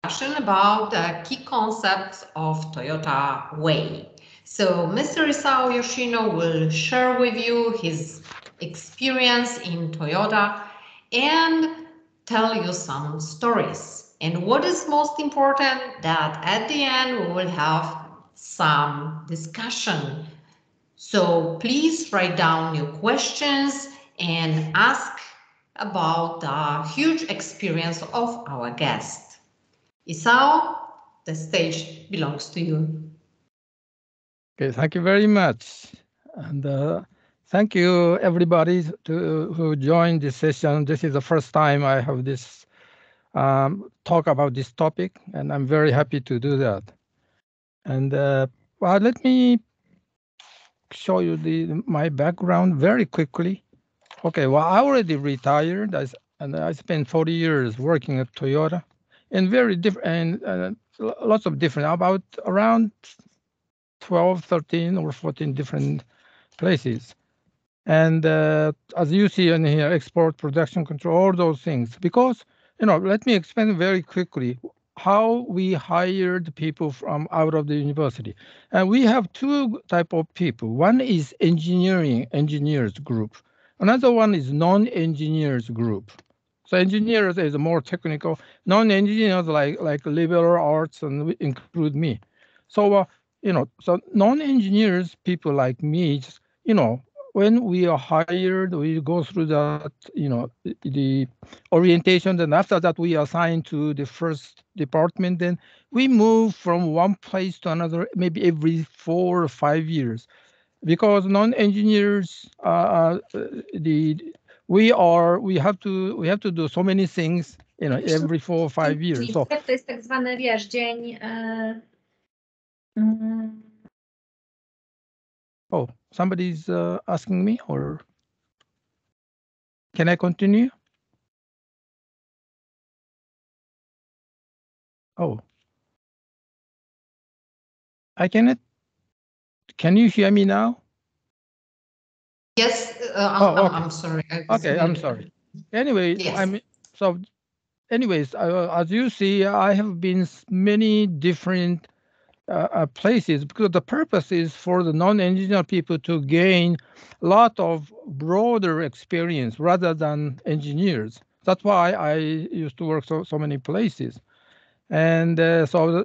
about the key concepts of Toyota Way. So Mr. Isao Yoshino will share with you his experience in Toyota and tell you some stories. And what is most important, that at the end we will have some discussion. So please write down your questions and ask about the huge experience of our guest. Isao, the stage belongs to you. Okay, thank you very much. And thank you everybody who joined this session. This is the first time I have this talk about this topic, and I'm very happy to do that. And well, let me show you my background very quickly. Okay, well, I already retired, and I spent 40 years working at Toyota in very different, and lots of different, about around 12, 13, or 14 different places. And as you see in here, export, production control, all those things. Because, let me explain very quickly how we hired people from out of the university. And we have two type of people. One is engineers group. Another one is non-engineers group. So engineers is more technical. Non-engineers like liberal arts and include me. So so non-engineers people like me, just, when we are hired, we go through that, the orientation. Then after that, we are assigned to the first department. Then we move from one place to another, maybe every 4 or 5 years, because non-engineers, we have to do so many things, every 4 or 5 years. So to jest tak zwany, wiesz, dzień. Oh, somebody's asking me, or can I continue? Oh, I cannot. Can you hear me now? Yes, okay. I'm sorry. Okay, I'm sorry. Anyway, yes. Anyways, as you see, I have been many different places, because the purpose is for the non-engineer people to gain a lot of broader experience rather than engineers. That's why I used to work so many places. And so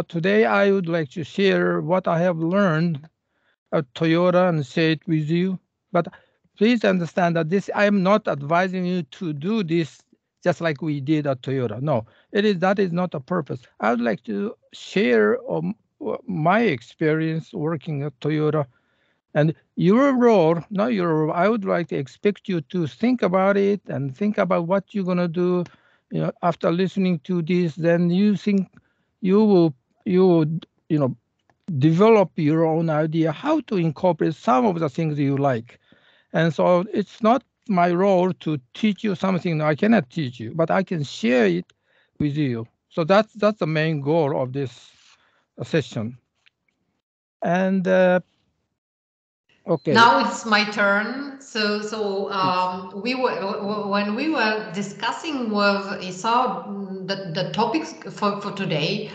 today I would like to share what I have learned at Toyota and share it with you. But please understand that I am not advising you to do this just like we did at Toyota. No, that is not the purpose. I would like to share my experience working at Toyota, and your role, not your role. I would like to expect you to think about it and think about what you're gonna do. After listening to this, then you think you will develop your own idea how to incorporate some of the things you like. And so it's not my role to teach you something I cannot teach you, but I can share it with you. So that's the main goal of this session. And okay. Now it's my turn. When we were discussing with Isao the topics for today,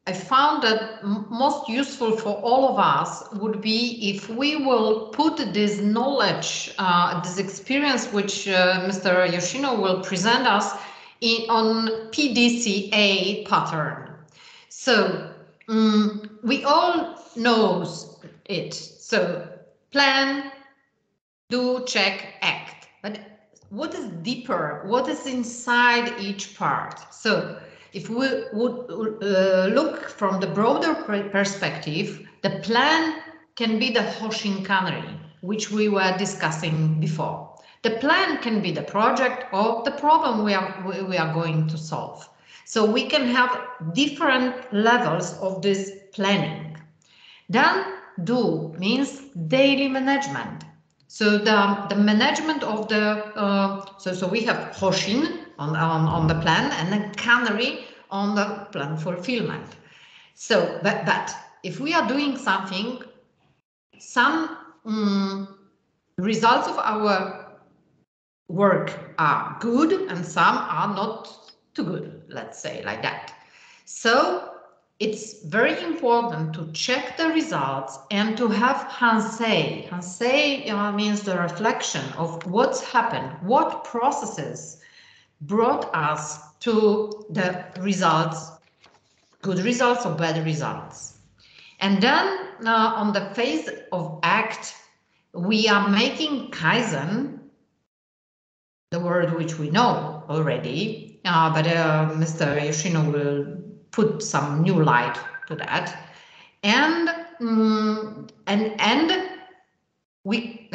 I found that most useful for all of us would be if we will put this knowledge, this experience which Mr. Yoshino will present us on PDCA pattern. So we all knows it. So plan, do, check, act. But what is deeper? What is inside each part? So if we would look from the broader perspective, the plan can be the Hoshinkanri, which we were discussing before. The plan can be the project or the problem we are going to solve. So we can have different levels of this planning. Then do means daily management. So the management of the so we have Hoshin on the plan, and then Canary on the plan fulfillment. So but if we are doing something, some results of our work are good and some are not too good, let's say like that. So it's very important to check the results and to have hansei. Hansei means the reflection of what's happened, what processes brought us to the results, good results or bad results. And then on the phase of act, we are making Kaizen, the word which we know already, but Mr. Yoshino will put some new light to that. And we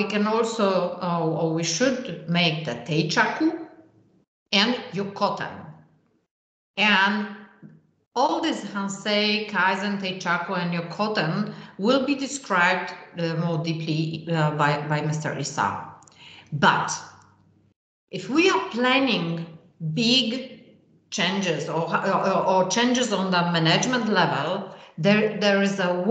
can also, or we should make the Teichaku and Yokoten. And all this Hansei, Kaizen, Teichaku, and Yokoten will be described more deeply by Mr. Isao. But if we are planning big changes or changes on the management level, there is a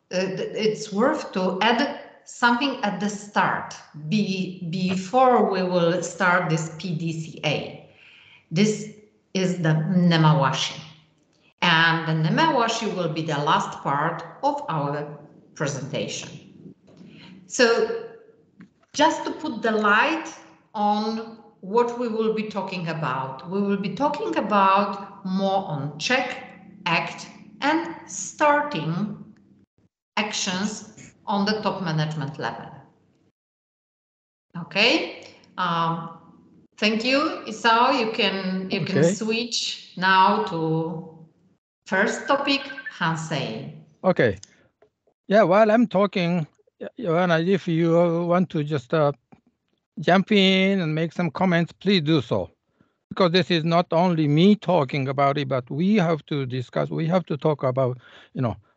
it's worth to add something at the start before we will start this PDCA. This is the Nemawashi. And the Nemawashi will be the last part of our presentation. So just to put the light on what we will be talking about. We will be talking about more on check, act, and starting actions on the top management level. Okay. Thank you, Isao. You can switch now to first topic, Hansei. Okay. Yeah, while I'm talking, Joanna, if you want to just jump in and make some comments, please do so. Because this is not only me talking about it, but we have to discuss, we have to talk about,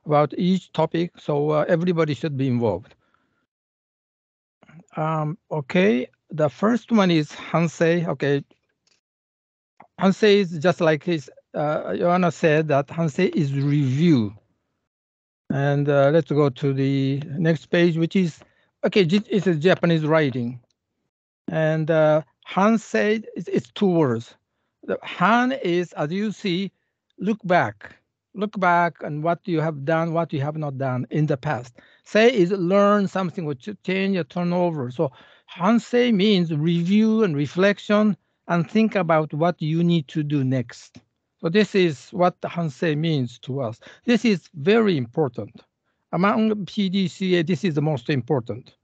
about each topic. So everybody should be involved. Okay, the first one is Hansei. Okay, Hansei is just like Joanna said, that Hansei is review. And let's go to the next page, which is, okay, it's a Japanese writing. And Hansei, it's two words. The Han is, as you see, look back on what you have done, what you have not done in the past. Sei is learn something, which change or turnover. So Hansei means review and reflection and think about what you need to do next. So this is what the Hansei means to us. This is very important. Among PDCA, this is the most important.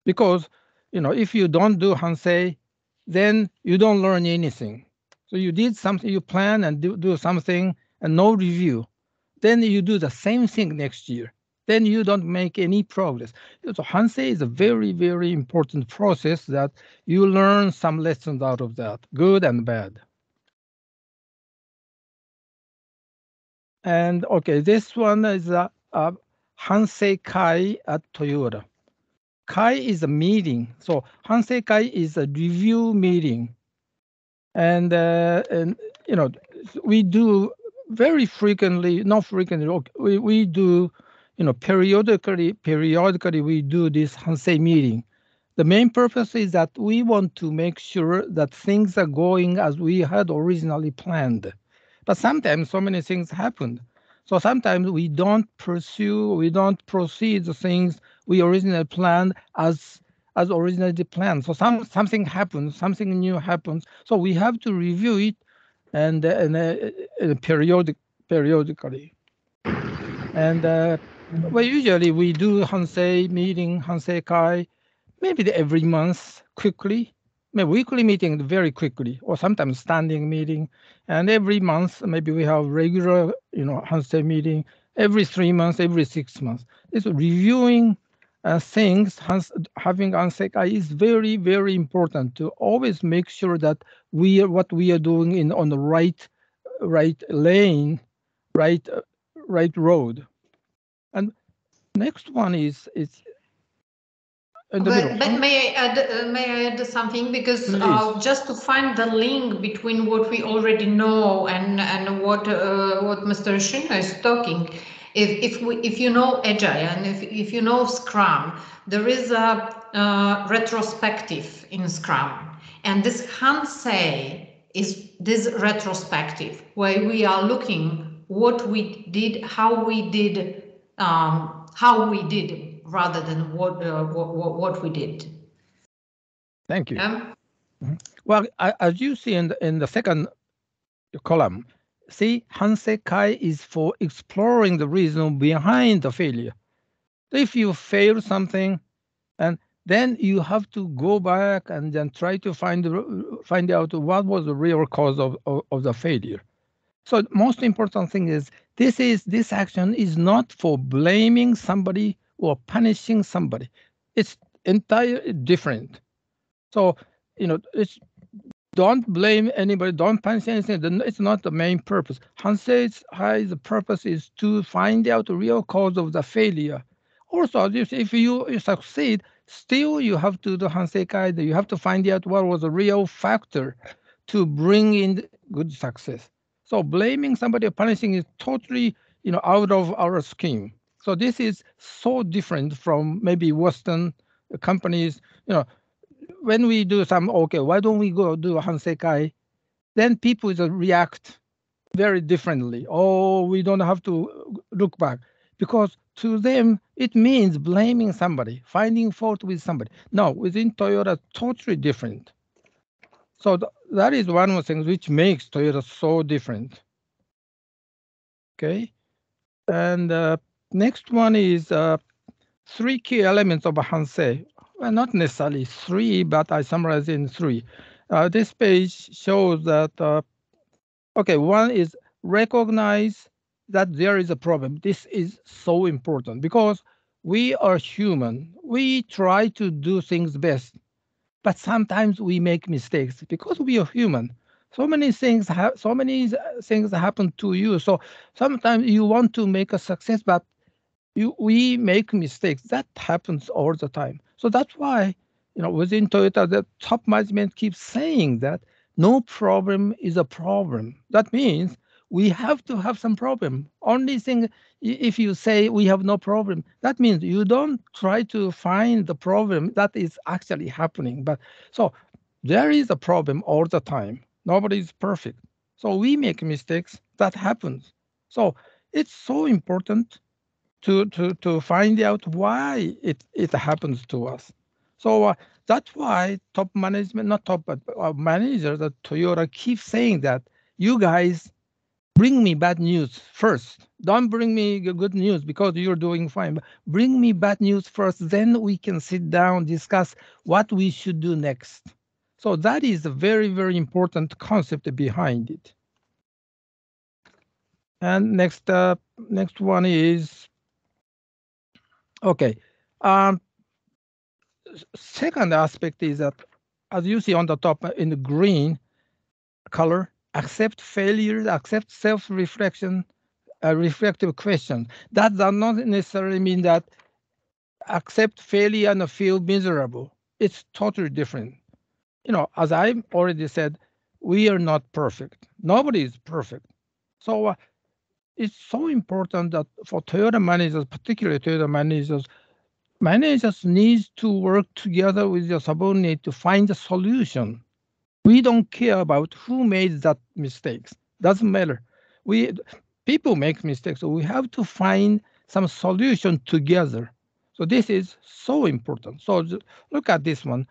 Because, if you don't do Hansei, then you don't learn anything. So you did something, you plan and do something and no review. Then you do the same thing next year. Then you don't make any progress. So Hansei is a very, very important process that you learn some lessons out of that, good and bad. And okay, this one is a Hansei Kai at Toyota. Kai is a meeting. So Hansei Kai is a review meeting. And we do very frequently, not frequently, we do, periodically we do this Hansei meeting. The main purpose is that we want to make sure that things are going as we had originally planned. But sometimes so many things happen. So sometimes we don't proceed the things we originally planned as originally planned. So something happens, something new happens. So we have to review it and periodically. And well, usually we do Hansei meeting, Hansei Kai, maybe every month quickly. Maybe weekly meeting very quickly, or sometimes standing meeting. And every month, maybe we have regular, Hansei meeting every 3 months, every 6 months. It's reviewing things, having Hansei Kai is very, very important to always make sure that what we are doing on the right lane, right road. And next one is But may I add something, because just to find the link between what we already know and what Mr. Yoshino is talking. If you know Agile and if you know Scrum, there is a retrospective in Scrum. And this Hansei is this retrospective where we are looking what we did, how we did, rather than what we did. Thank you. Well, as you see in the second column, see, Hansei is for exploring the reason behind the failure. If you fail something, and then you have to go back and then try to find out what was the real cause of the failure. So the most important thing is this action is not for blaming somebody or punishing somebody. It's entirely different. So, it's don't blame anybody, don't punish anything. It's not the main purpose. Hansei's purpose is to find out the real cause of the failure. Also, if you succeed, still you have to do Hansei Kai. You have to find out what was the real factor to bring in good success. So blaming somebody or punishing is totally, out of our scheme. So this is so different from maybe Western companies. When we do why don't we go do a Hansei Kai? Then people react very differently. Oh, we don't have to look back. Because to them, it means blaming somebody, finding fault with somebody. No, within Toyota, totally different. So that is one of the things which makes Toyota so different. Okay. And next one is 3 key elements of a Hansei. Well, not necessarily 3, but I summarize in 3. This page shows that, one is recognize that there is a problem. This is so important because we are human. We try to do things best, but sometimes we make mistakes because we are human. So many things happen to you. So sometimes you want to make a success, but we make mistakes. That happens all the time. So that's why, within Toyota, the top management keeps saying that no problem is a problem. That means we have to have some problem. Only thing, if you say we have no problem, that means you don't try to find the problem that is actually happening. But so there is a problem all the time. Nobody is perfect. So we make mistakes. That happens. So it's so important to find out why it happens to us. So that's why top management, not top, but managers at Toyota keep saying that you guys bring me bad news first. Don't bring me good news because you're doing fine. But bring me bad news first, then we can sit down, discuss what we should do next. So that is a very, very important concept behind it. And next one is, second aspect is that, as you see on the top in the green color, accept failures, accept self-reflection, reflective questions. That does not necessarily mean that accept failure and feel miserable. It's totally different. As I already said, we are not perfect. Nobody is perfect. So it's so important that for Toyota managers, particularly Toyota managers need to work together with your subordinate to find a solution. We don't care about who made that mistakes. Doesn't matter. People make mistakes, so we have to find some solution together. So this is so important. So look at this one.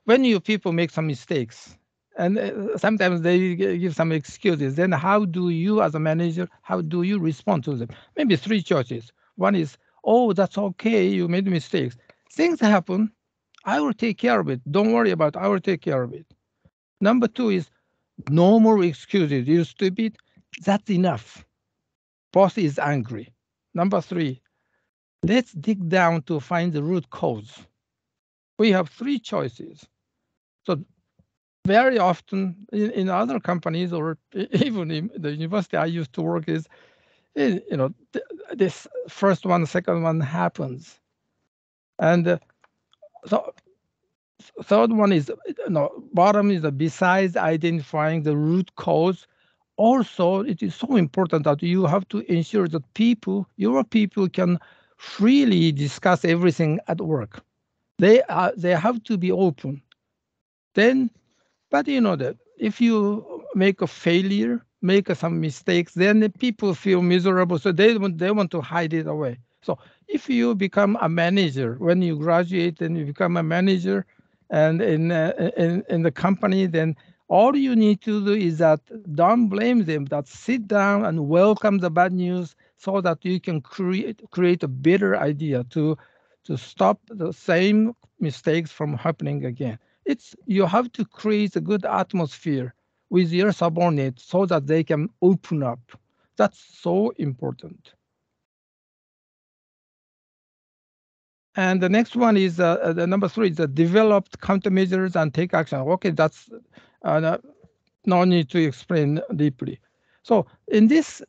When you people make some mistakes, and sometimes they give some excuses, then how do you as a manager, how do you respond to them? Maybe 3 choices. One is, oh, that's okay, you made mistakes. Things happen. I will take care of it. Don't worry about it. I will take care of it. Number 2 is no more excuses. You're stupid. That's enough. Boss is angry. Number 3, let's dig down to find the root cause. We have 3 choices. So very often in other companies or even in the university I used to work is, this first one, second one happens. And so third one is, bottom is besides identifying the root cause, also it is so important that you have to ensure that your people can freely discuss everything at work. They have to be open. Then, but you know that if you make a failure, make some mistakes, then the people feel miserable, so they want to hide it away. So if you become a manager, when you graduate and you become a manager, and in the company, then all you need to do is that don't blame them, that sit down and welcome the bad news so that you can create a better idea to stop the same mistakes from happening again. You have to create a good atmosphere with your subordinates so that they can open up. That's so important. And the next one is the number 3 is the developed countermeasures and take action. Okay, that's no need to explain deeply. So in this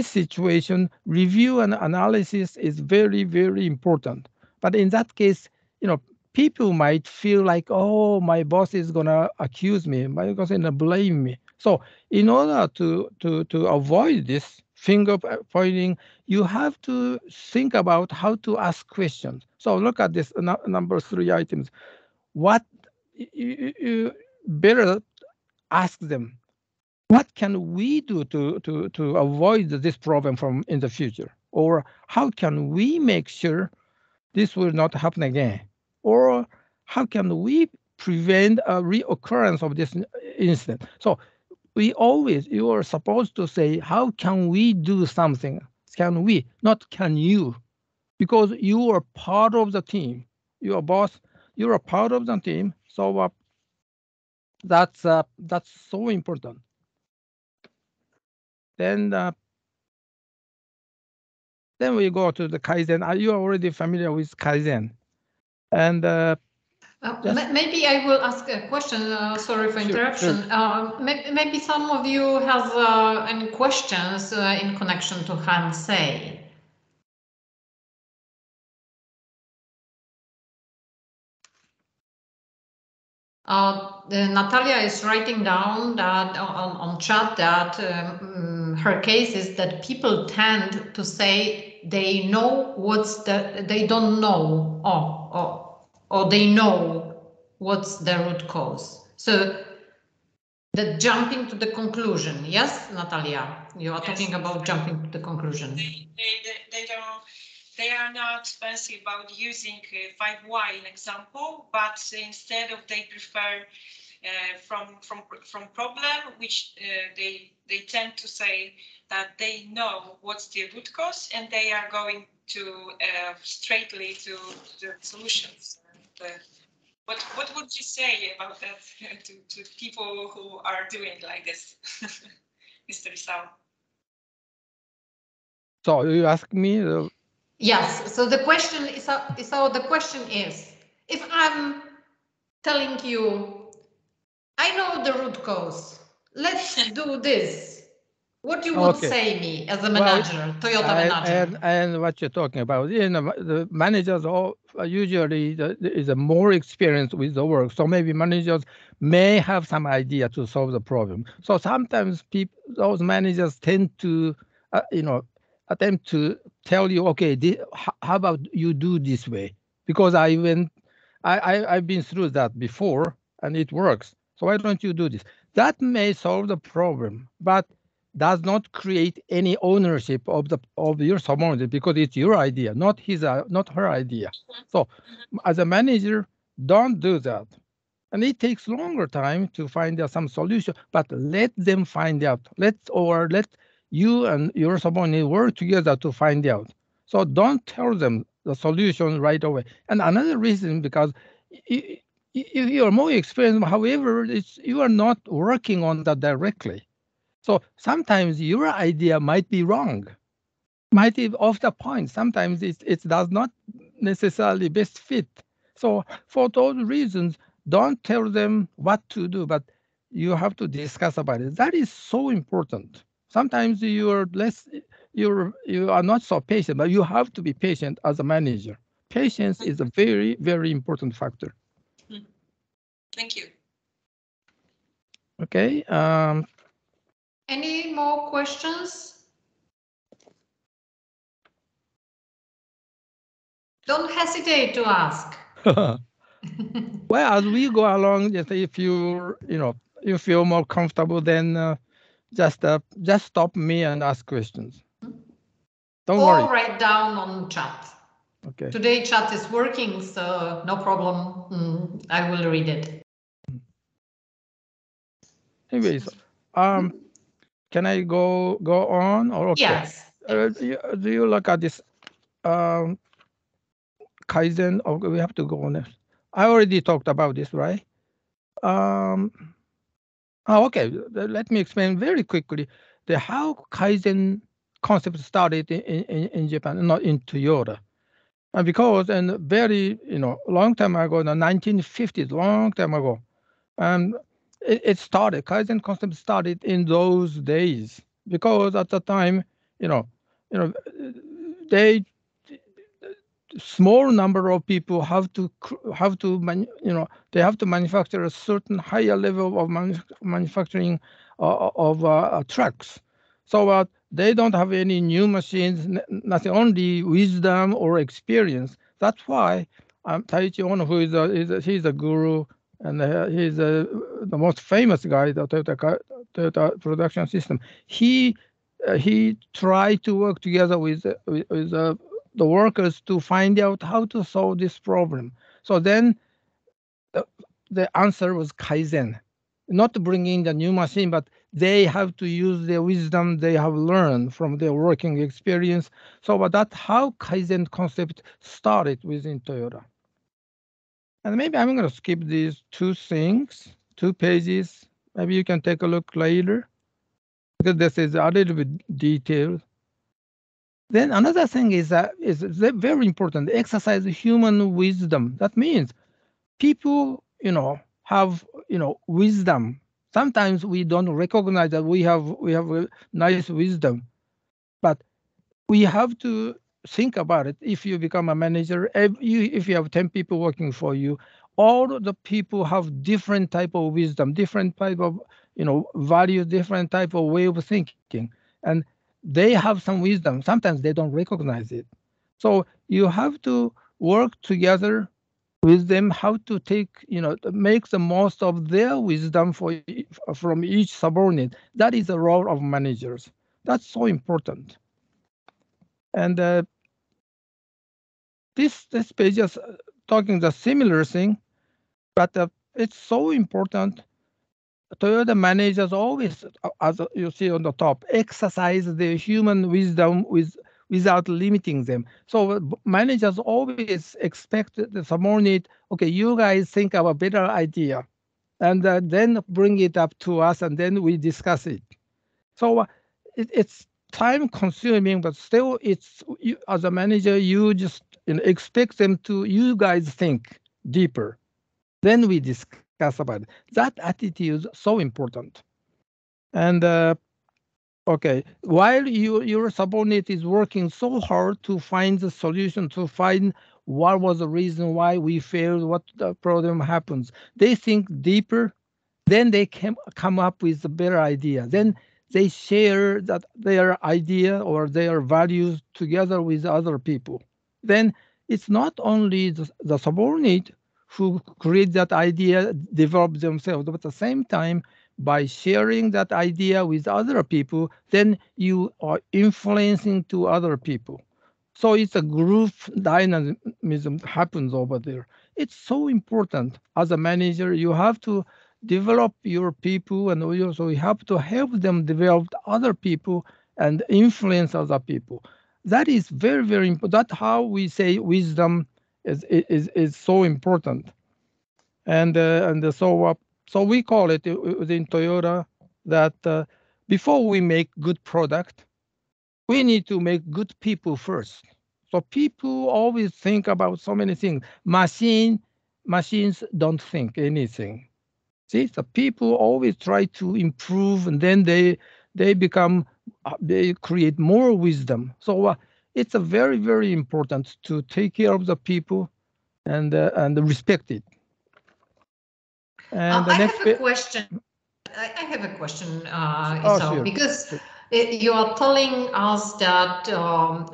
situation, review and analysis is very, very important. But in that case, people might feel like, oh, my boss is gonna accuse me, my boss is gonna blame me. So in order to avoid this finger pointing, you have to think about how to ask questions. So look at this number 3 items. What you better ask them. What can we do to avoid this problem from in the future? Or how can we make sure this will not happen again? Or how can we prevent a reoccurrence of this incident? So you are supposed to say, how can we do something? Can we, not can you? Because you are part of the team. You are boss, you are part of the team. So that's so important. Then we go to the Kaizen. Are you already familiar with Kaizen? And maybe I will ask a question. Sorry for interruption. Sure. Maybe some of you has any questions in connection to Hansei. Natalia is writing down that on chat that her case is that people tend to say they know they don't know or they know what's the root cause. So the jumping to the conclusion. Yes, Natalia, you are talking about jumping to the conclusion. They are not fancy about using 5 why in example, but instead of they prefer from problem, which they tend to say that they know what's the root cause and they are going to straightly to the solutions. What would you say about that to people who are doing like this, Mr. Isao? So you ask me? Yes. So the question is, if I'm telling you, I know the root cause, let's do this. What you would say me as a manager, Toyota manager? And what you're talking about, the managers usually is a more experienced with the work. So maybe managers may have some idea to solve the problem. So sometimes those managers tend to, attempt to tell you, okay, how about you do this way? Because I've been through that before and it works. So why don't you do this? That may solve the problem, but does not create any ownership of your subordinate because it's your idea, not her idea. So as a manager, don't do that. And it takes longer time to find out some solution, but let them find out. Let you and your subordinate work together to find out. So don't tell them the solution right away. And another reason, because you are more experienced, however, you are not working on that directly. So sometimes your idea might be wrong, might be off the point. Sometimes it does not necessarily best fit. So for those reasons, don't tell them what to do, but you have to discuss about it. That is so important. Sometimes you are not so patient, but you have to be patient as a manager. Patience is a very, very important factor. Thank you. Okay. Any more questions? Don't hesitate to ask. Well, as we go along, just if you feel more comfortable, then just stop me and ask questions. Don't worry. Or write down on chat. Okay. Today chat is working, so no problem. I will read it. Anyways, can I go on or okay? Yes. Do you look at this Kaizen? Oh, we have to go on it. I already talked about this, right? Okay. Let me explain very quickly how Kaizen concept started in Japan, not in Toyota. Because very long time ago, in the 1950s, long time ago, it started. Kaizen concept started in those days because at the time, they small number of people have to manufacture a certain higher level of manufacturing of trucks. So they don't have any new machines, nothing, only wisdom or experience. That's why Taiichi Ono, who he's a guru and he's the most famous guy, the Toyota production system. He tried to work together with the workers to find out how to solve this problem. So then the answer was Kaizen, not to bring in the new machine, but they have to use the wisdom they have learned from their working experience. So that's how Kaizen concept started within Toyota. And maybe I'm going to skip these two pages. Maybe you can take a look later, because this is a little bit detailed. Then another thing is very important, exercise human wisdom. That means people, have, wisdom. Sometimes we don't recognize that we have a nice wisdom, but we have to think about it. If you become a manager, if you have 10 people working for you, all the people have different type of wisdom, different type of, values, different type of way of thinking. And they have some wisdom. Sometimes they don't recognize it. So you have to work together with them, how to make the most of their wisdom from each subordinate. That is the role of managers. That's so important. And this page is talking the similar thing, but it's so important. Toyota managers always, as you see on the top, exercise their human wisdom without limiting them. So managers always expect the subordinate, okay, you guys think of a better idea, and then bring it up to us, and then we discuss it. So it's time consuming, but still, as a manager, you just expect them to, you guys think deeper. Then we discuss about it. That attitude is so important. And okay, while your subordinate is working so hard to find the solution, to find what was the reason why we failed, what the problem happens, they think deeper. Then they can come up with a better idea. Then they share their idea or their values together with other people. Then it's not only the subordinate who create that idea, develop themselves, but at the same time, by sharing that idea with other people, then you are influencing to other people. So it's a group dynamism happens over there. It's so important. As a manager, you have to develop your people, and also you have to help them develop other people and influence other people. That is very, very important. That's how we say wisdom is so important. And so we call it within Toyota that before we make good product, we need to make good people first. So people always think about so many things. Machines don't think anything. See, so people always try to improve, and then they create more wisdom. So it's a very, very important to take care of the people and respect it. And I have a question. I have a question, Isao, sure. because You are telling us that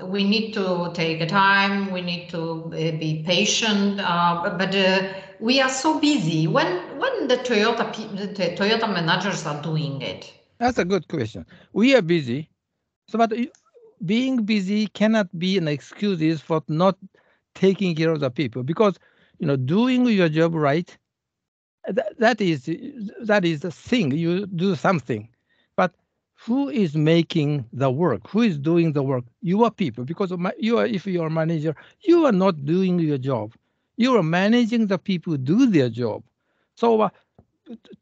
we need to take a time, we need to be patient, but we are so busy. When the Toyota managers are doing it? That's a good question. We are busy, so but being busy cannot be an excuse for not taking care of the people, because doing your job right, that is the thing. You do something, but who is making the work? Who is doing the work? You are people, because if you are a manager, you are not doing your job. You are managing the people who do their job. So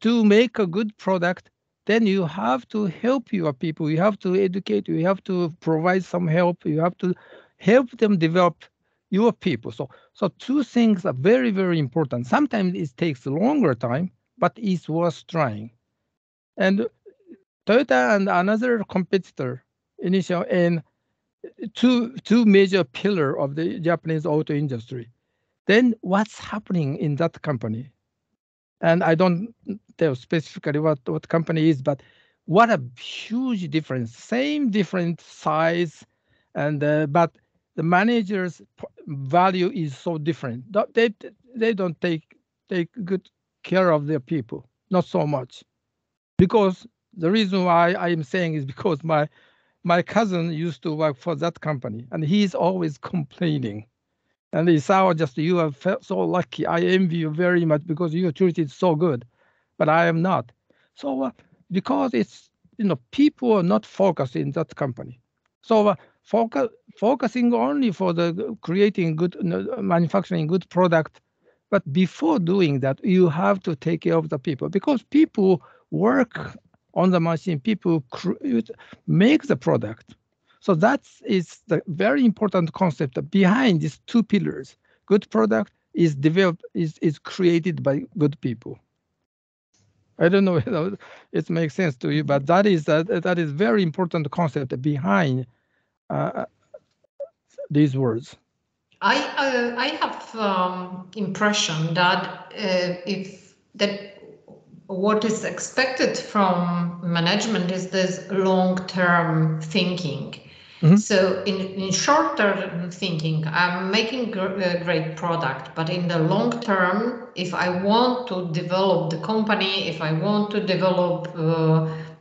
to make a good product, then you have to help your people. You have to educate. You have to provide some help. You have to help them develop your people. So two things are very, very important. Sometimes it takes a longer time, but it's worth trying. And Toyota and another competitor, initial, and two major pillar of the Japanese auto industry. Then what's happening in that company? And I don't tell specifically what company is, but what a huge difference. Same different size, and but the manager's value is so different. They don't take good care of their people, not so much. Because the reason why I am saying is because my cousin used to work for that company, and he's always complaining. And Isao, just you have felt so lucky. I envy you very much because your treated so good, but I am not. So because it's people are not focused in that company. So focusing only for the creating good manufacturing good product, but before doing that, you have to take care of the people, because people work on the machine. People make the product. So that is the very important concept behind these two pillars. Good product is developed, is created by good people. I don't know if it makes sense to you, but that is very important concept behind these words. I have impression that what is expected from management is this long-term thinking. Mm-hmm. So in short-term thinking, I'm making a great product, but in the long term, if I want to develop the company, if I want to develop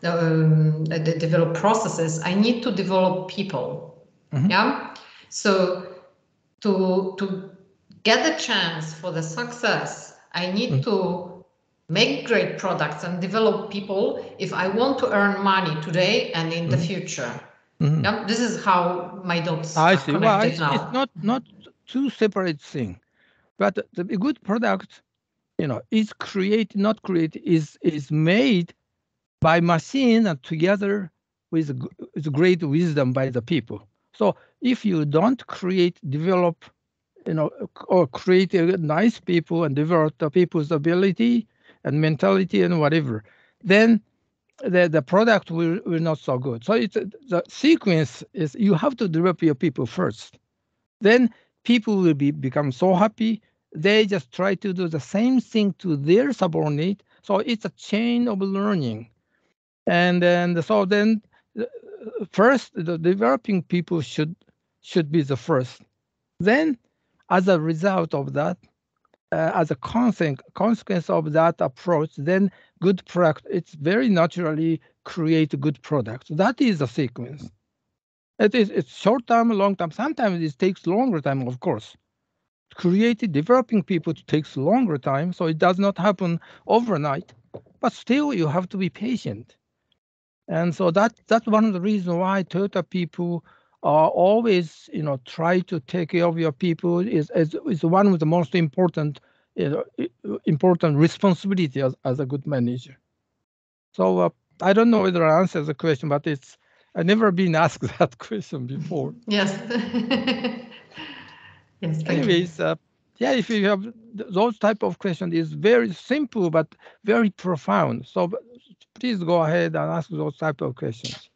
develop processes, I need to develop people. Mm-hmm. Yeah. So to get a chance for the success, I need mm-hmm. to make great products and develop people if I want to earn money today and in mm-hmm. the future. Mm-hmm. Yeah, this is how my dots are connected now. It's not two separate things, but the good product, is made by machine and together with great wisdom by the people. So if you don't develop, or create nice people and develop the people's ability and mentality and whatever, then the product will not so good. So it's the sequence is you have to develop your people first. Then people will become so happy. They just try to do the same thing to their subordinate. So it's a chain of learning. And so then first the developing people should be the first. Then as a result of that, as a consequence of that approach, then good product, it's very naturally create a good product. That is the sequence. It's short term, long term. Sometimes it takes longer time, of course. Developing people takes longer time, so it does not happen overnight. But still, you have to be patient. And so that's one of the reasons why Toyota people are always, try to take care of your people is one of the most important, important responsibility as a good manager. So I don't know whether I answered the question, but I've never been asked that question before. Yes. Yes. Anyways, if you have those type of questions, is very simple but very profound. So please go ahead and ask those type of questions.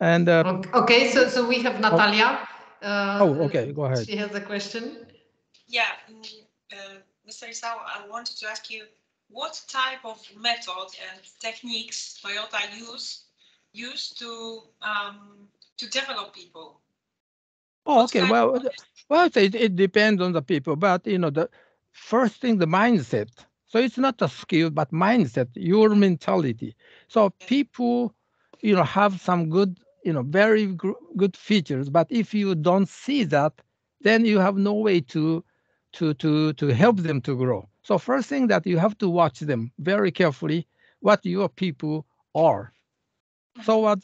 And okay, so we have Natalia. Okay, go ahead. She has a question. Yeah, Mr. Isao, I wanted to ask you what type of method and techniques Toyota use use to develop people? Oh, okay. Well, it depends on the people, but you know, the first thing, the mindset. So it's not a skill, but mindset, your mentality. So people, you know, have some good, you know, very good features, but if you don't see that, then you have no way to help them to grow. So first thing that you have to watch them very carefully, what your people are. So what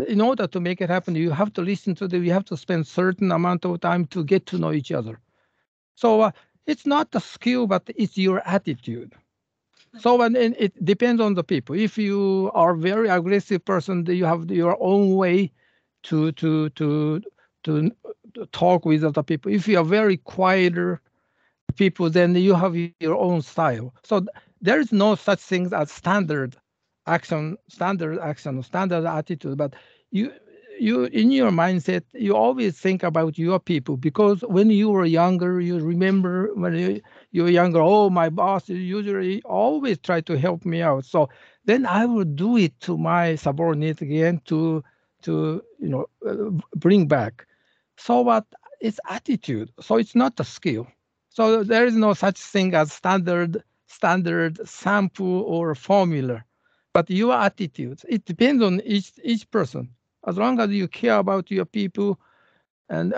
in order to make it happen, you have to listen to them. You have to spend certain amount of time to get to know each other. So it's not the skill, but it's your attitude. So and it depends on the people. If you are a very aggressive person, you have your own way to talk with other people. If you are very quieter people, then you have your own style. So there is no such thing as standard action, standard attitude. But you in your mindset, you always think about your people, because when you were younger, you remember when you were younger, oh, my boss usually always try to help me out. So then I would do it to my subordinate again to bring back. So what it's attitude. So it's not a skill. So there is no such thing as standard sample or formula, but your attitude. It depends on each person. As long as you care about your people and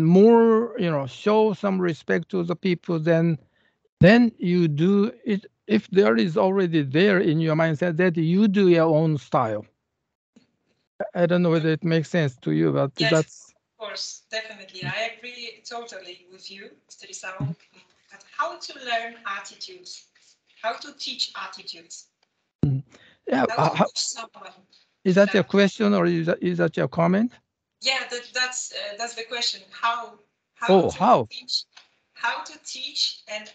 more, you know, show some respect to the people, then you do it. If there is already there in your mindset that you do your own style. I don't know whether it makes sense to you, but yes, that's. Of course, definitely. I agree totally with you, Mr. Isao. But how to learn attitudes? How to teach attitudes? Yeah. How to teach someone? Is that your question or is that your comment? Yeah, that's the question. How to teach and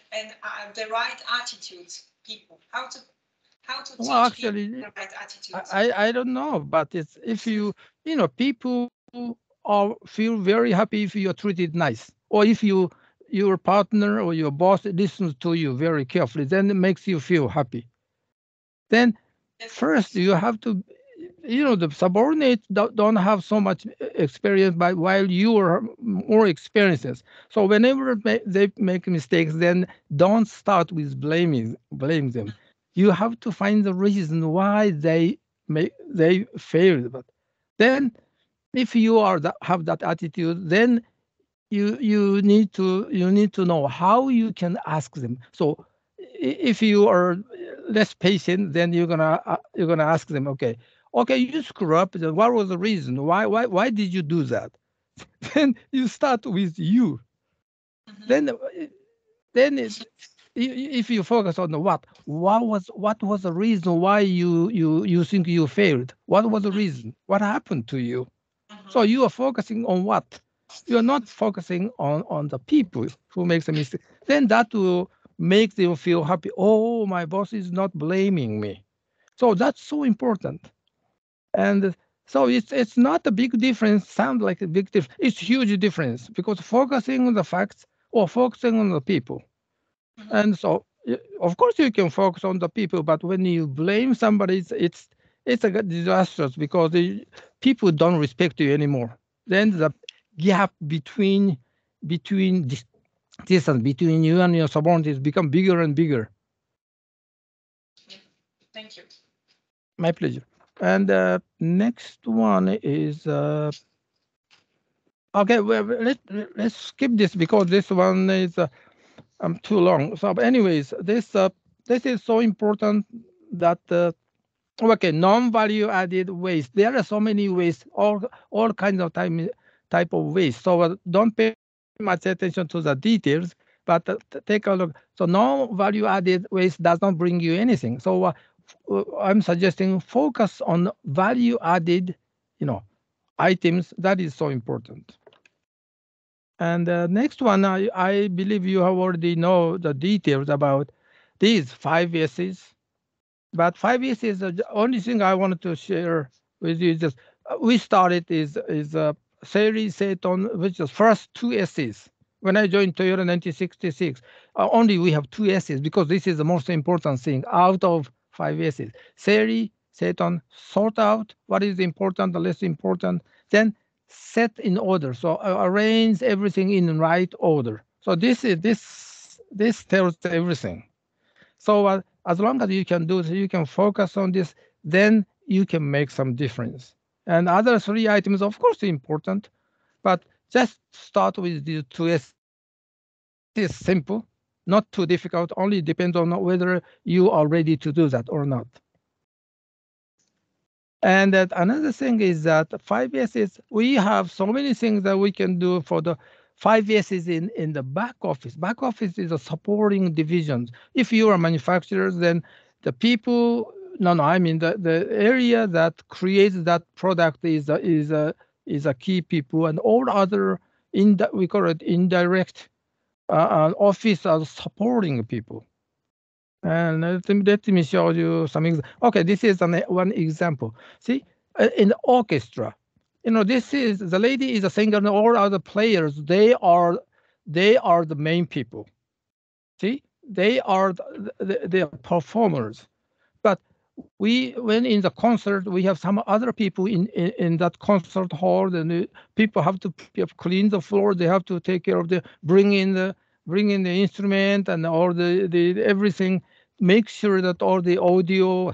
the right attitudes people. How to teach actually, people the right attitudes. I don't know, but it's if you know, people feel very happy if you are treated nice, or if your partner or your boss listens to you very carefully, then it makes you feel happy. Then first you have to, you know, the subordinates don't have so much experience, but while you are more experienced. So whenever they make mistakes, then don't start with blame them. You have to find the reason why they failed. But then, if you have that attitude, then you need to know how you can ask them. So if you are less patient, then you're gonna ask them, okay, you screw up. Then what was the reason? Why did you do that? Then you start with you. Then if you focus on the what was the reason why you think you failed? What was the reason? What happened to you? So you are focusing on what? You are not focusing on the people who makes a mistake. Then that will make them feel happy. Oh, my boss is not blaming me. So that's so important. And so it's not a big difference. Sound like a big difference. It's huge difference, because focusing on the facts or focusing on the people. And so, of course, you can focus on the people, but when you blame somebody, it's a disastrous, because people don't respect you anymore. Then the gap between distance between you and your subordinates become bigger and bigger. Thank you. My pleasure. And next one is okay. Well, let's skip this, because this one is too long. So, anyways, this is so important that okay, non-value added waste. There are so many waste, all kinds of type of waste. So don't pay much attention to the details, but take a look. So non-value added waste does not bring you anything. So I'm suggesting focus on value added, you know, items. That is so important. And next one, I believe you have already know the details about these 5 S's. But 5 S's, the only thing I wanted to share with you is just we started is Seiri Seiton, which is first 2 S's. When I joined Toyota in 1966, only we have 2 S's, because this is the most important thing out of 5 S's. Seiri set on, sort out what is important, the less important, then set in order. So arrange everything in right order. So this tells everything. So as long as you can do this, you can focus on this, then you can make some difference. And other 3 items, of course, important, but just start with the 2 S. It is simple, not too difficult, only depends on whether you are ready to do that or not. And that another thing is that 5 S's, we have so many things that we can do for the 5 S's in the back office. Back office is a supporting divisions. If you are manufacturers, then the people, I mean the area that creates that product is a key people, and all other we call it indirect office are supporting people. And let me show you something. Okay, this is one example. See, in the orchestra, this is the lady is a singer, and all other players, they are the main people. See, they are the performers. But when in the concert, we have some other people in that concert hall, and people have to clean the floor. They have to take care of bring in the instrument and all the everything. Make sure that all the audio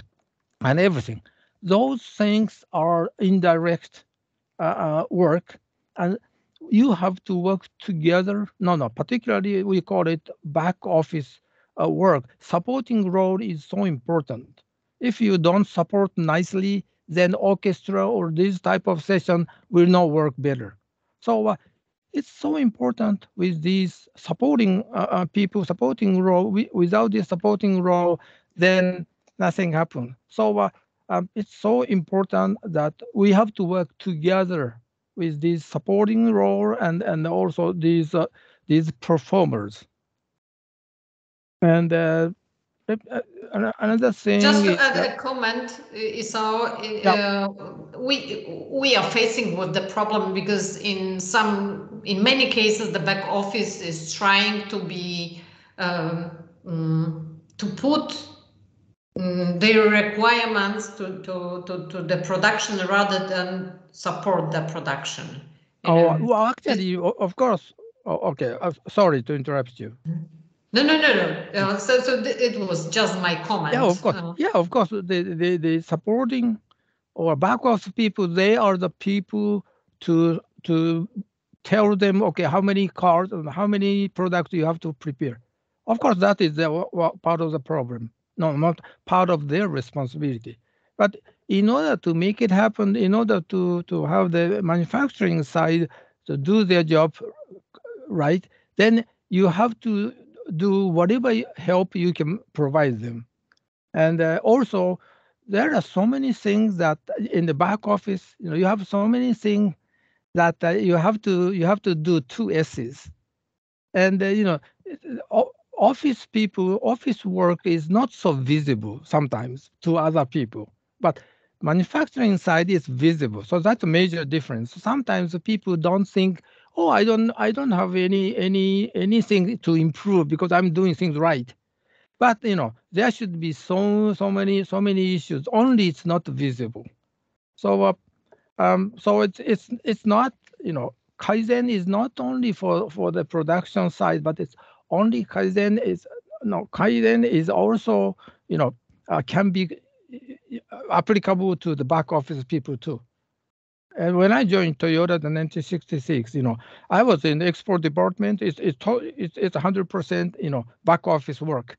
and everything. Those things are indirect work, and you have to work together. Particularly we call it back office work. Supporting role is so important. If you don't support nicely, then orchestra or this type of session will not work better. So it's so important with these supporting people, supporting role. Without this supporting role, then nothing happens. So it's so important that we have to work together with this supporting role and also these performers. And another thing. Just to add a comment, Isao, we are facing with the problem because in many cases the back office is trying to be to put their requirements to the production rather than support the production. Well, actually, of course. Okay, sorry to interrupt you. No. So it was just my comment. Yeah, of course. Of course. The supporting or back office people, they are the people to tell them, okay, how many cars and how many products you have to prepare. Of course, that is part of the problem. No, not part of their responsibility. But in order to make it happen, in order to have the manufacturing side to do their job right, then you have to do whatever help you can provide them. And also, there are so many things that in the back office, you have so many things that you have to do 2 S's. And office people, office work is not so visible sometimes to other people, but manufacturing side is visible. So that's a major difference. Sometimes people don't think, oh, I don't have anything to improve because I'm doing things right. But there should be so many issues. Only it's not visible. So so it's not Kaizen is not only for the production side, but it's only Kaizen is also can be applicable to the back office people too. And when I joined Toyota in 1966, I was in the export department. It's 100% back office work.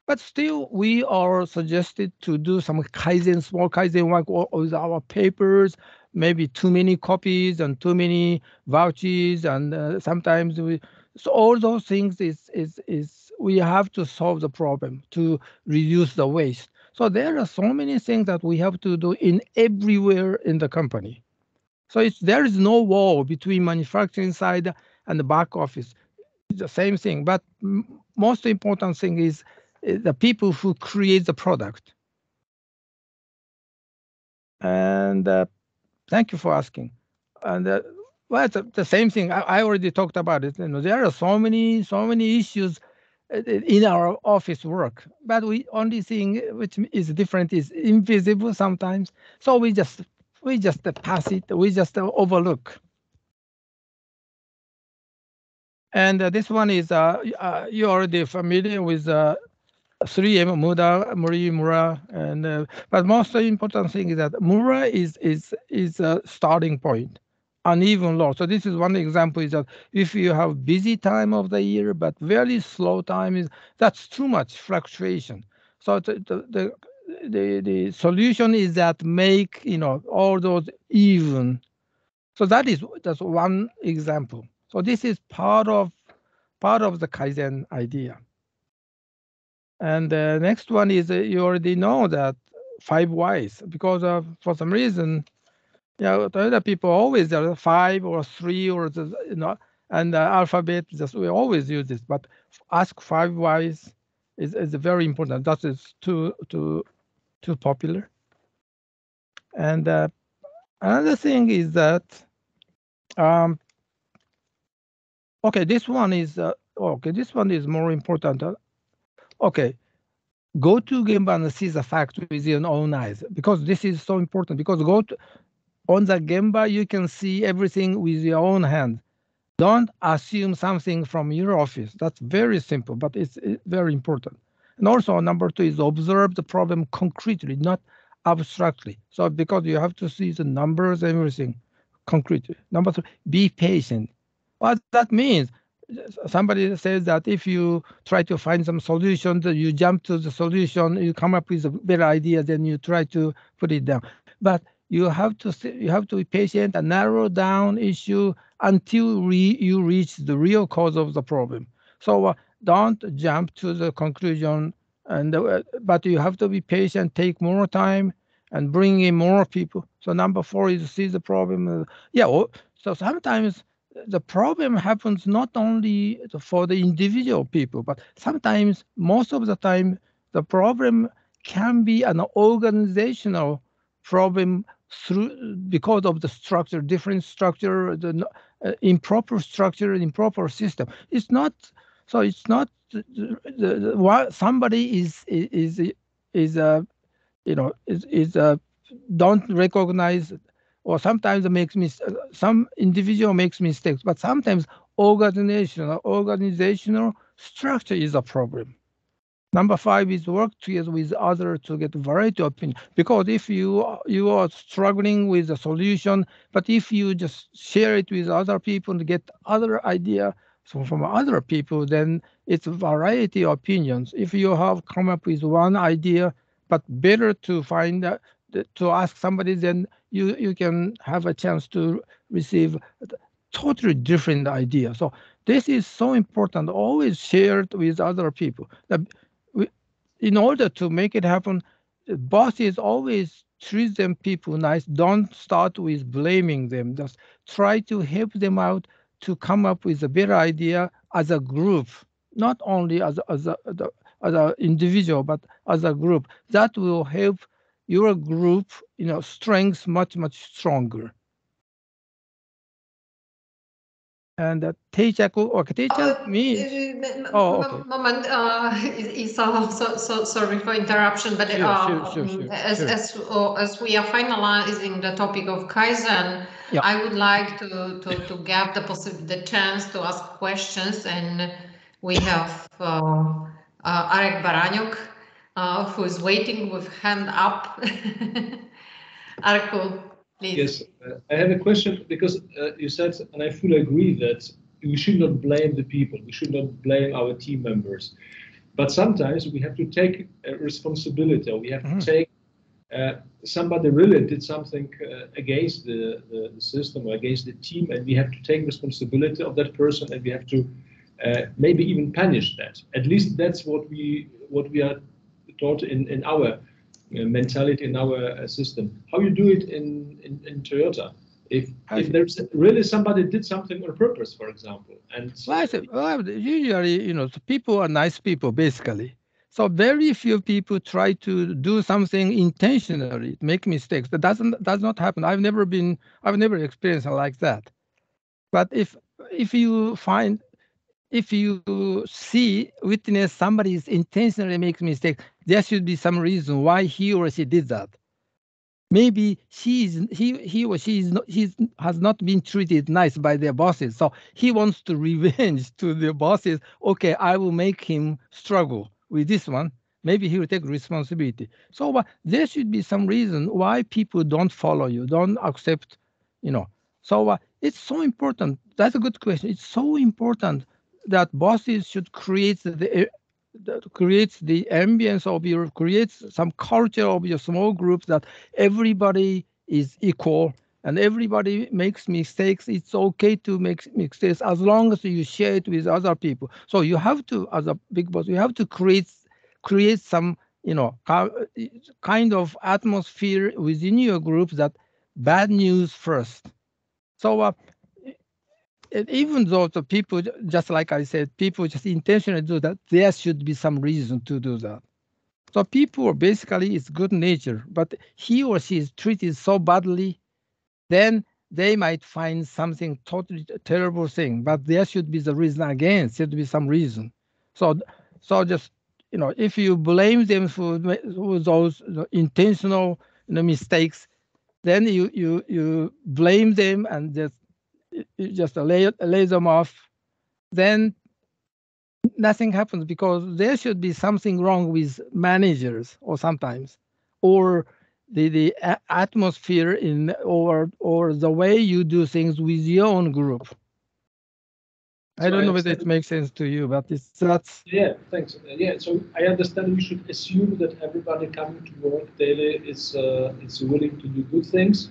But still, we are suggested to do some Kaizen, small Kaizen work with our papers, maybe too many copies and too many vouchers, and sometimes so all those things is we have to solve the problem to reduce the waste. So there are so many things that we have to do in everywhere in the company. So there is no wall between manufacturing side and the back office. It's the same thing, but most important thing is the people who create the product. And thank you for asking. And well, it's the same thing. I already talked about it. There are so many issues in our office work, but we only thing which is different is invisible sometimes. So we just pass it, we just overlook. And this one is you're already familiar with 3M, Muda, Muri, Mura, and but most important thing is that Mura is a starting point, uneven load. So this is one example, is that if you have busy time of the year but very slow time, that's too much fluctuation. So the solution is that make all those even. So that's one example. So this is part of the Kaizen idea. And the next one is you already know that 5 whys, because for some reason, the other people always are 5 or 3 or and the alphabet, just we always use this. But ask 5 whys is very important. That is too popular. And another thing is that okay, this one is more important. Okay, go to Gemba and see the fact with your own eyes, because this is so important. Because on the Gemba, you can see everything with your own hand. Don't assume something from your office. That's very simple, but it's very important. And also, number 2 is observe the problem concretely, not abstractly. So because you have to see the numbers, everything concretely. Number 3, be patient. What that means, somebody says that if you try to find some solution, you jump to the solution, you come up with a better idea, then you try to put it down. But you have to be patient and narrow down issue until you reach the real cause of the problem. So don't jump to the conclusion, but you have to be patient, take more time, and bring in more people. So number 4 is see the problem. So sometimes the problem happens not only for the individual people, but sometimes, most of the time, the problem can be an organizational problem because of the structure, different structure, the improper structure, improper system. It's not somebody don't recognize, or sometimes some individual makes mistakes, but sometimes organizational structure is a problem. Number 5 is work together with others to get variety of opinion. Because if you are struggling with a solution, but if you just share it with other people to get other idea from other people, then it's a variety of opinions. If you have come up with one idea, but better to find to ask somebody, then you can have a chance to receive totally different ideas. So this is so important, always shared with other people. In order to make it happen, bosses always treat them people nice. Don't start with blaming them. Just try to help them out to come up with a better idea as a group, not only as an individual, but as a group. That will help your group, strength much stronger. And Teichaku means. Okay. Moment, Isao, so sorry for interruption, but Sure. As we are finalizing the topic of Kaizen, yeah. I would like to get the chance to ask questions, and we have Arek Baraniuk, who is waiting with hand up. Arku, please. Yes, I have a question, because you said, and I fully agree, that we should not blame the people. We should not blame our team members. But sometimes we have to take a responsibility, or we have to take somebody really did something against the system or against the team, and we have to take responsibility of that person, and we have to maybe even punish that. At least that's what we are taught in our mentality, in our system. How you do it in Toyota? If there's really somebody did something on purpose, for example, and usually, people are nice people basically. So very few people try to do something intentionally, make mistakes. That does not happen. I've never experienced like that. But if you find, if you witness somebody is intentionally makes mistake, there should be some reason why he or she did that. Maybe he or she has not been treated nice by their bosses, so he wants to revenge to the bosses. Okay, I will make him struggle with this one. Maybe he will take responsibility. So there should be some reason why people don't follow you, don't accept, So it's so important. That's a good question. It's so important that bosses should create creates the ambience of creates some culture of your small groups that everybody is equal and everybody makes mistakes. It's okay to make mistakes as long as you share it with other people. So you have to, as a big boss, you have to create some, kind of atmosphere within your group that bad news first. So even though the people, just like I said, people just intentionally do that, there should be some reason to do that. So people basically it's good nature, but he or she is treated so badly, then they might find something totally terrible thing, but there should be the reason again, there should be some reason. So just, if you blame them for those intentional mistakes, then you blame them and just lay them off, then nothing happens because there should be something wrong with managers or sometimes, or the atmosphere or the way you do things with your own group. I don't know whether it makes sense to you, but that's. Yeah, thanks. Yeah, so I understand we should assume that everybody coming to work daily is willing to do good things.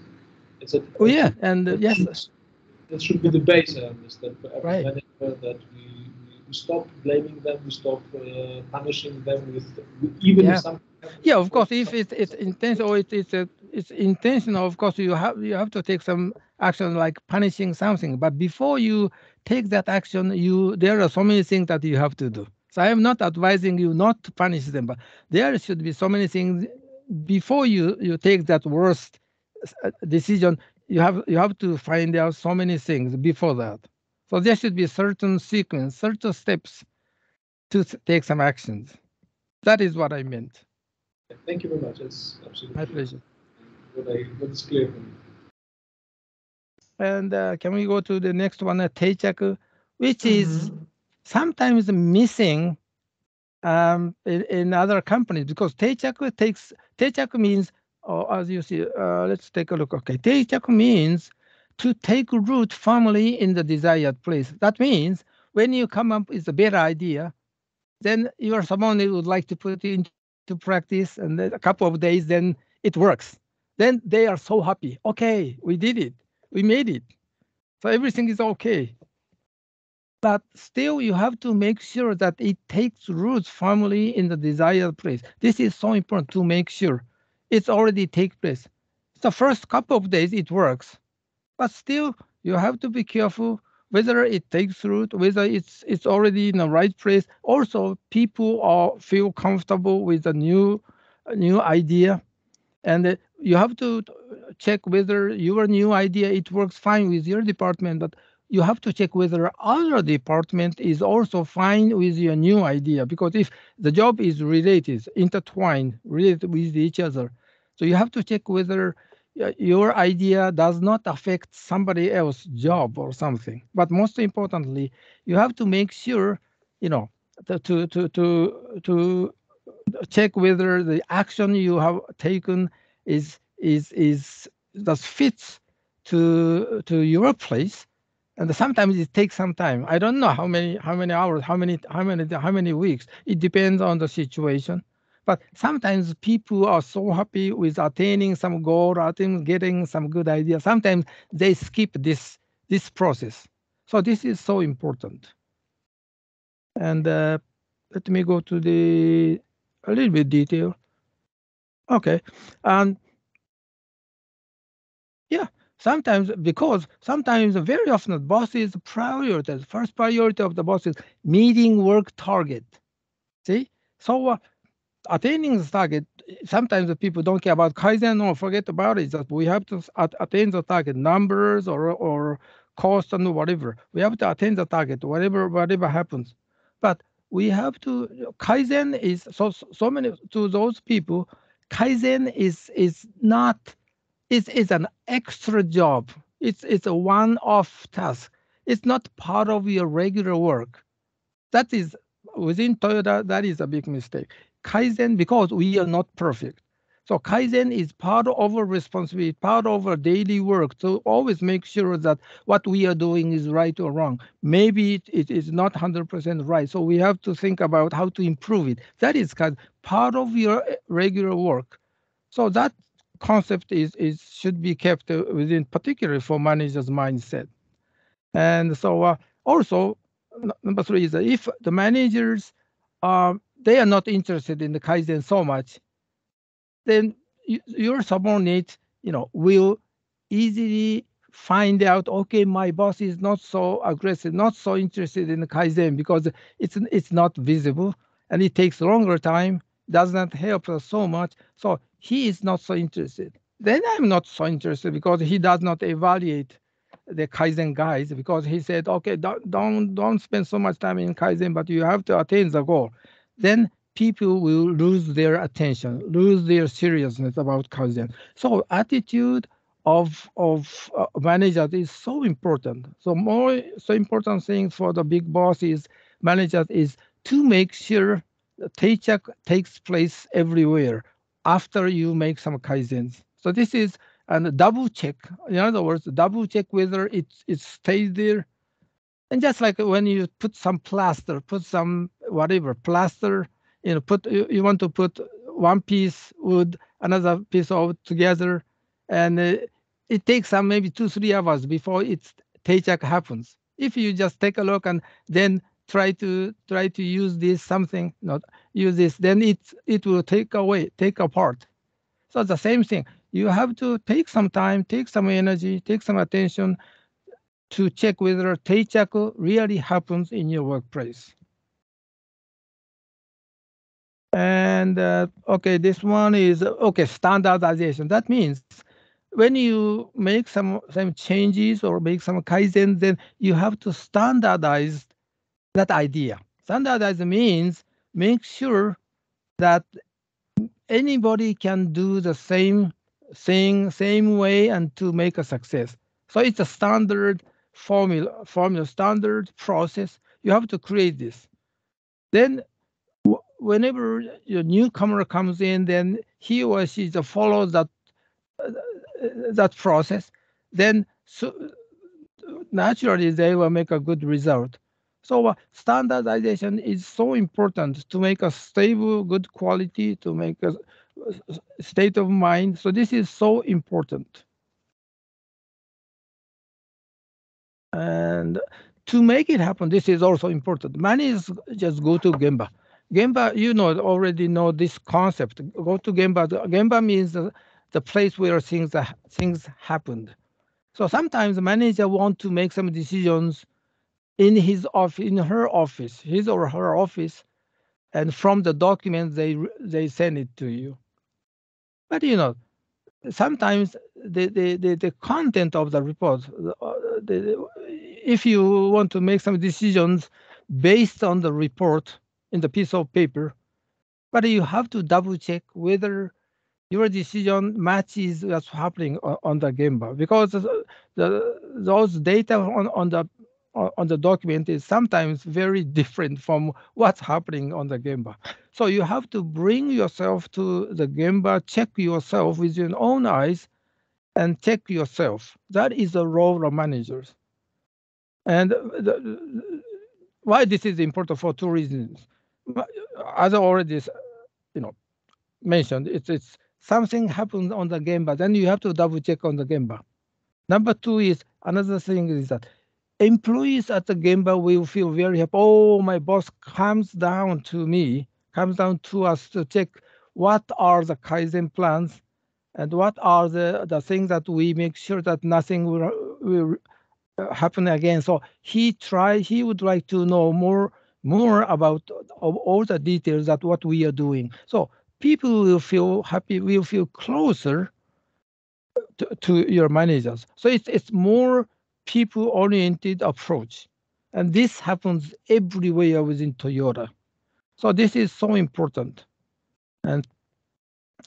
Oh yeah, and yes. That should be the base, I understand, for every right. manager, that we stop blaming them, we stop punishing them with even if something. Yeah, of course, if it's intentional, it's intentional. Of course, you have to take some action like punishing something. But before you take that action, there are so many things that you have to do. So I am not advising you not to punish them, but there should be so many things before you take that worst decision. You have to find out so many things before that. So there should be a certain sequence, certain steps to take some actions. That is what I meant. Thank you very much. It's absolutely my pleasure. What is clear for me. And can we go to the next one, Teichaku, which is sometimes missing in other companies, because Teichaku means, as you see, let's take a look. Okay, Teichaku means to take root firmly in the desired place. That means when you come up with a better idea, then you are someone who would like to put it into practice, and then a couple of days, then it works. Then they are so happy. Okay, we did it. We made it. So everything is okay. But still, you have to make sure that it takes roots firmly in the desired place. This is so important to make sure it's already take place. The first couple of days, it works. But still, you have to be careful whether it takes root, whether it's already in the right place. Also, people feel comfortable with a new idea. And you have to check whether your new idea, it works fine with your department, but you have to check whether other department is also fine with your new idea, because if the job is related, intertwined, related with each other, so you have to check whether your idea does not affect somebody else's job or something. But most importantly, you have to make sure, to check whether the action you have taken is that fits to your place. And sometimes it takes some time. I don't know how many hours, how many weeks. It depends on the situation. But sometimes people are so happy with attaining some goal, getting some good idea. Sometimes they skip this process. So this is so important. And let me go to a little bit detail. Okay. Yeah. Sometimes very often the boss's priorities, first priority of the boss is meeting work target. See? So attaining the target, sometimes the people don't care about Kaizen or forget about it. That we have to attain the target numbers or cost and whatever. We have to attain the target, whatever happens. But we have to, Kaizen is, so many, to those people, Kaizen is not, it's an extra job. It's a one-off task. It's not part of your regular work. That is, within Toyota, that is a big mistake. Kaizen, because we are not perfect. So Kaizen is part of our responsibility, part of our daily work to always make sure that what we are doing is right or wrong. Maybe it is not 100% right. So we have to think about how to improve it. That is part of your regular work. So that concept should be kept within, particularly for managers' mindset. And so also, number 3 is that if the managers they are not interested in the Kaizen so much, then your subordinate, will easily find out, okay, my boss is not so aggressive, not so interested in the Kaizen because it's not visible and it takes longer time, does not help us so much. So he is not so interested. Then I'm not so interested because he does not evaluate the Kaizen guys because he said, okay, don't spend so much time in Kaizen, but you have to attain the goal. Then people will lose their attention, lose their seriousness about Kaizen. So attitude of managers is so important. So important thing for the big bosses, managers is to make sure the Teichak takes place everywhere after you make some Kaizens. So this is a double check. In other words, double check whether it stays there. And just like when you put some plaster, put some whatever plaster, you want to put one piece wood, another piece of together, and it takes some maybe 2-3 hours before its Teichak happens. If you just take a look and then try to use this something, not use this, then it will take apart. So the same thing. You have to take some time, take some energy, take some attention to check whether Teichak really happens in your workplace. And okay, this one is standardization. That means when you make some changes or make some Kaizen, then you have to standardize that idea. Standardize means make sure that anybody can do the same thing, same way, and to make a success. So it's a standard formula, standard process. You have to create this. Then whenever your newcomer comes in, then he or she follows that process, then naturally they will make a good result. So standardization is so important to make a stable, good quality, to make a state of mind. So this is so important. And to make it happen, this is also important. Many is just go to Gemba. Gemba, already know this concept. Go to Gemba. Gemba means the place where things happened. So sometimes the manager want to make some decisions in his or her office, and from the document they send it to you. But sometimes the content of the report, if you want to make some decisions based on the report in the piece of paper, but you have to double check whether your decision matches what's happening on the Gemba, because those data on the document is sometimes very different from what's happening on the Gemba. So you have to bring yourself to the Gemba, check yourself with your own eyes, and check yourself. That is the role of managers. And why this is important for 2 reasons. As I already mentioned, it's something happened on the Gemba, then you have to double check on the Gemba. Number 2 is, another thing is that employees at the Gemba will feel very happy. Oh, my boss comes down to us to check what are the Kaizen plans and what are the things that we make sure that nothing will happen again. So he would like to know more about all the details that what we are doing. So people will feel happy, will feel closer to your managers. So it's more people-oriented approach. And this happens everywhere within Toyota. So this is so important. And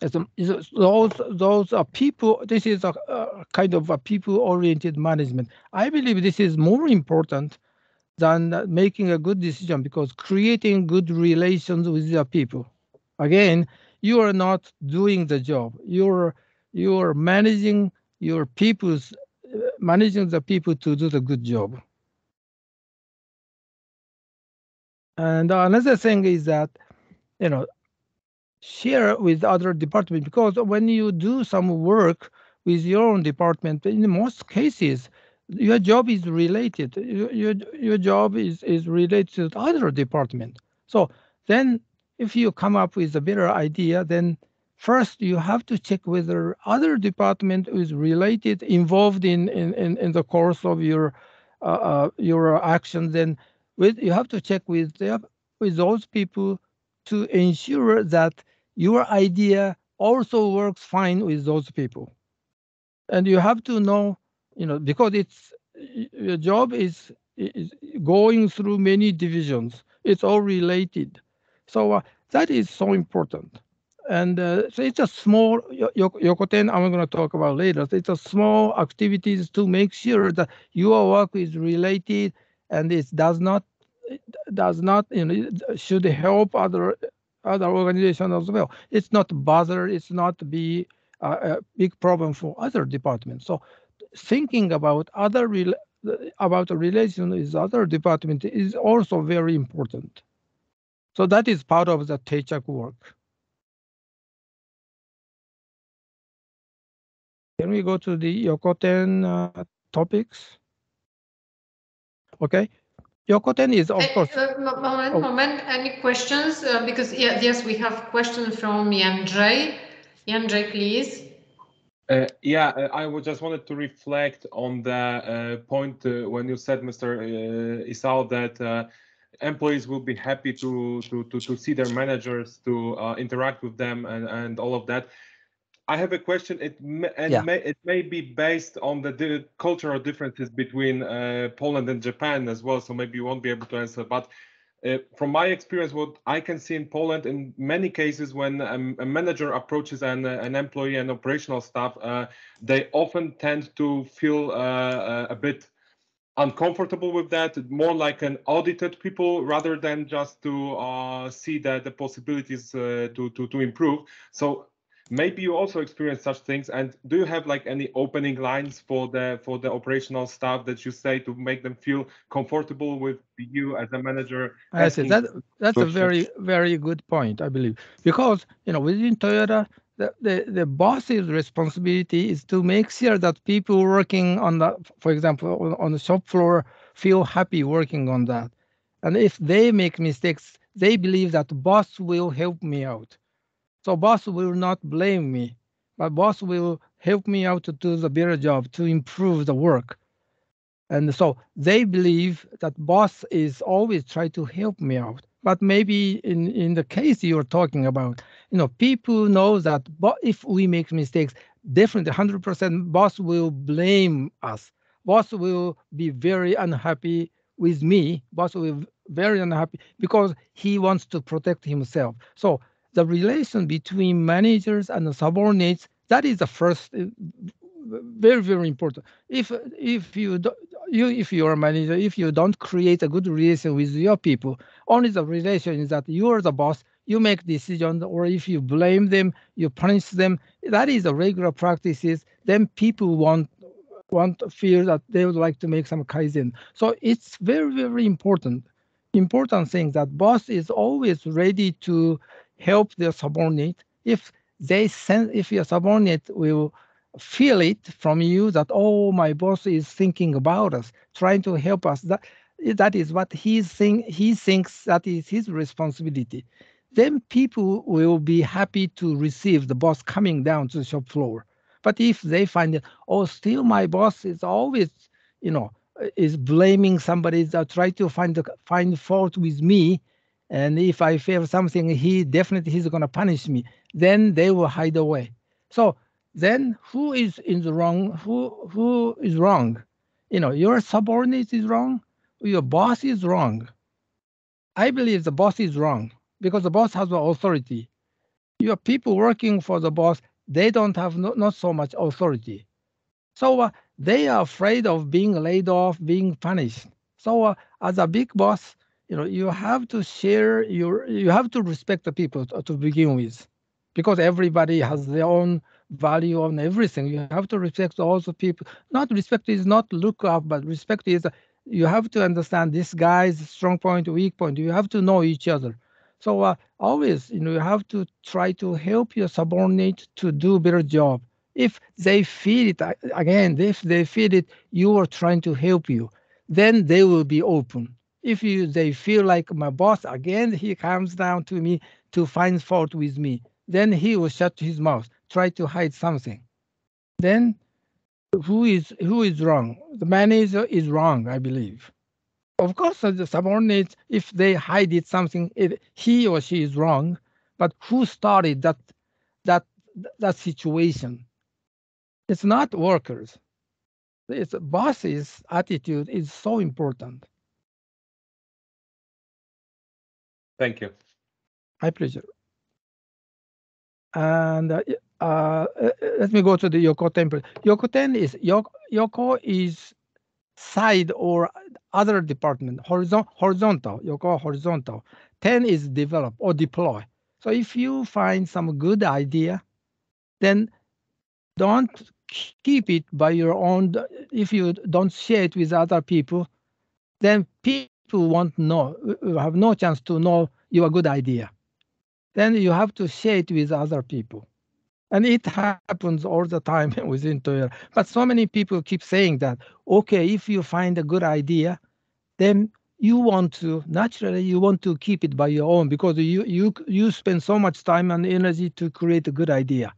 those are people, this is a kind of a people-oriented management. I believe this is more important than making a good decision, because creating good relations with your people. Again, you are not doing the job. You're managing your people's, managing the people to do the good job. And another thing is that, share with other departments, because when you do some work with your own department, in most cases, your job is related. Your job is related to other department. So then if you come up with a better idea, then first you have to check whether other department is related, involved in the course of your actions. Then you have to check with those people to ensure that your idea also works fine with those people. And you have to know, because your job is going through many divisions. It's all related. So that is so important. And so it's a small, Yokoten, I'm going to talk about later. So it's a small activities to make sure that your work is related and it does not, should help other organizations as well. It's not bother, it's not be a big problem for other departments. So thinking about about a relation with other department is also very important. So that is part of the Teichak work. Can we go to the Yokoten topics? Okay. Yokoten is, of course. Moment. Any questions? Because yes, we have questions from Jędrzej. Jędrzej, please. I just wanted to reflect on the point when you said, Mr. Isao, that employees will be happy to see their managers, to interact with them, and all of that. I have a question. It may be based on the cultural differences between Poland and Japan as well, so maybe you won't be able to answer. But from my experience, what I can see in Poland, in many cases, when a manager approaches an employee and operational staff, they often tend to feel a bit uncomfortable with that, more like an audited people rather than just to see the possibilities to improve. So maybe you also experience such things, and do you have like any opening lines for the operational staff that you say to make them feel comfortable with you as a manager? I see that's a very, very good point, I believe, because within Toyota, the boss's responsibility is to make sure that people working on the, for example, on the shop floor, feel happy working on that, and if they make mistakes, they believe that boss will help me out. So boss will not blame me, but boss will help me out to do the better job, to improve the work. And so they believe that boss is always trying to help me out. But maybe in the case you're talking about, people know that if we make mistakes, definitely 100% boss will blame us. Boss will be very unhappy with me. Boss will be very unhappy because he wants to protect himself. So the relation between managers and the subordinates, that is the first, very, very important. If you're a manager, if you don't create a good relation with your people, only the relation is that you're the boss, you make decisions, or if you blame them, you punish them, that is the regular practices, then people want to feel that they would like to make some Kaizen. So it's very, very important thing that boss is always ready to help their subordinate. If your subordinate will feel it from you that, oh, my boss is thinking about us, trying to help us, that is what he thinks that is his responsibility, then people will be happy to receive the boss coming down to the shop floor. But if they find that, oh, still my boss is always, is blaming somebody, that try to find fault with me, and if I fail something, he's going to punish me, then they will hide away. So then who is in the wrong? Who is wrong? your subordinate is wrong, your boss is wrong. I believe the boss is wrong because the boss has the authority. Your people working for the boss, they don't have not so much authority. So they are afraid of being laid off, being punished. So as a big boss, you have to share you have to respect the people to begin with, because everybody has their own value on everything. You have to respect all the people. Not respect is not look up, but respect is you have to understand this guy's strong point, weak point. You have to know each other. So always, you have to try to help your subordinate to do a better job. If they feel it, again, if they feel it, you are trying to help you, then they will be open. If they feel like my boss, again, he comes down to me to find fault with me, then he will shut his mouth, try to hide something. Then who is wrong? The manager is wrong, I believe. Of course, the subordinates, if they hide it something, he or she is wrong. But who started that situation? It's not workers. It's boss's attitude is so important. Thank you. My pleasure. And let me go to the Yoko template. Yoko is side or other department, horizontal, Yoko horizontal. 10 is develop or deploy. So if you find some good idea, then don't keep it by your own. If you don't share it with other people, then people won't know, have no chance to know your good idea. Then you have to share it with other people. And it happens all the time within Toyota. But so many people keep saying that, okay, if you find a good idea, then you want to, naturally, you want to keep it by your own because you spend so much time and energy to create a good idea.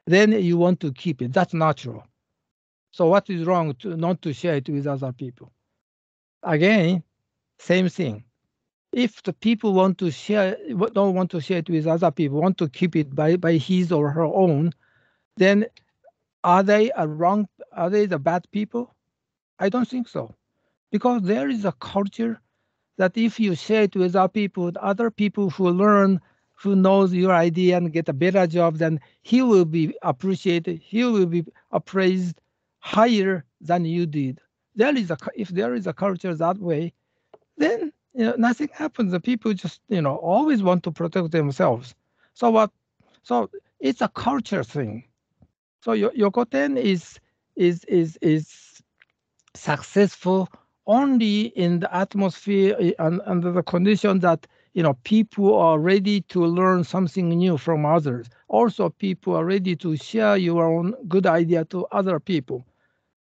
Then you want to keep it. That's natural. So what is wrong not to share it with other people? Again, same thing. If the people want to share, don't want to share it with other people, want to keep it by his or her own, then are they wrong? Are they the bad people? I don't think so, because there is a culture that if you share it with other people who learn, who knows your idea and get a better job, then he will be appreciated. He will be appraised higher than you did. If there is a culture that way, then nothing happens. The people just always want to protect themselves. So it's a culture thing. So Yokoten is successful only in the atmosphere and under the condition that people are ready to learn something new from others. Also, people are ready to share your own good idea to other people,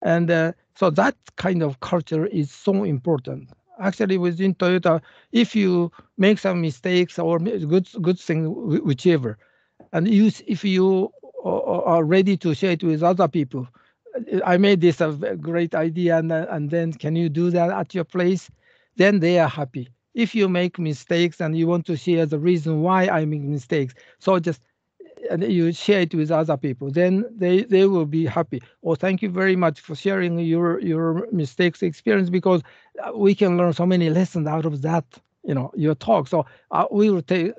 and so that kind of culture is so important. Actually, within Toyota, if you make some mistakes or good thing, whichever, and if you are ready to share it with other people, I made this a great idea, and then can you do that at your place? Then they are happy. If you make mistakes and you want to share the reason why I make mistakes, so just and you share it with other people, then they will be happy. Oh, thank you very much for sharing your mistakes experience, because we can learn so many lessons out of that, your talk. So we will take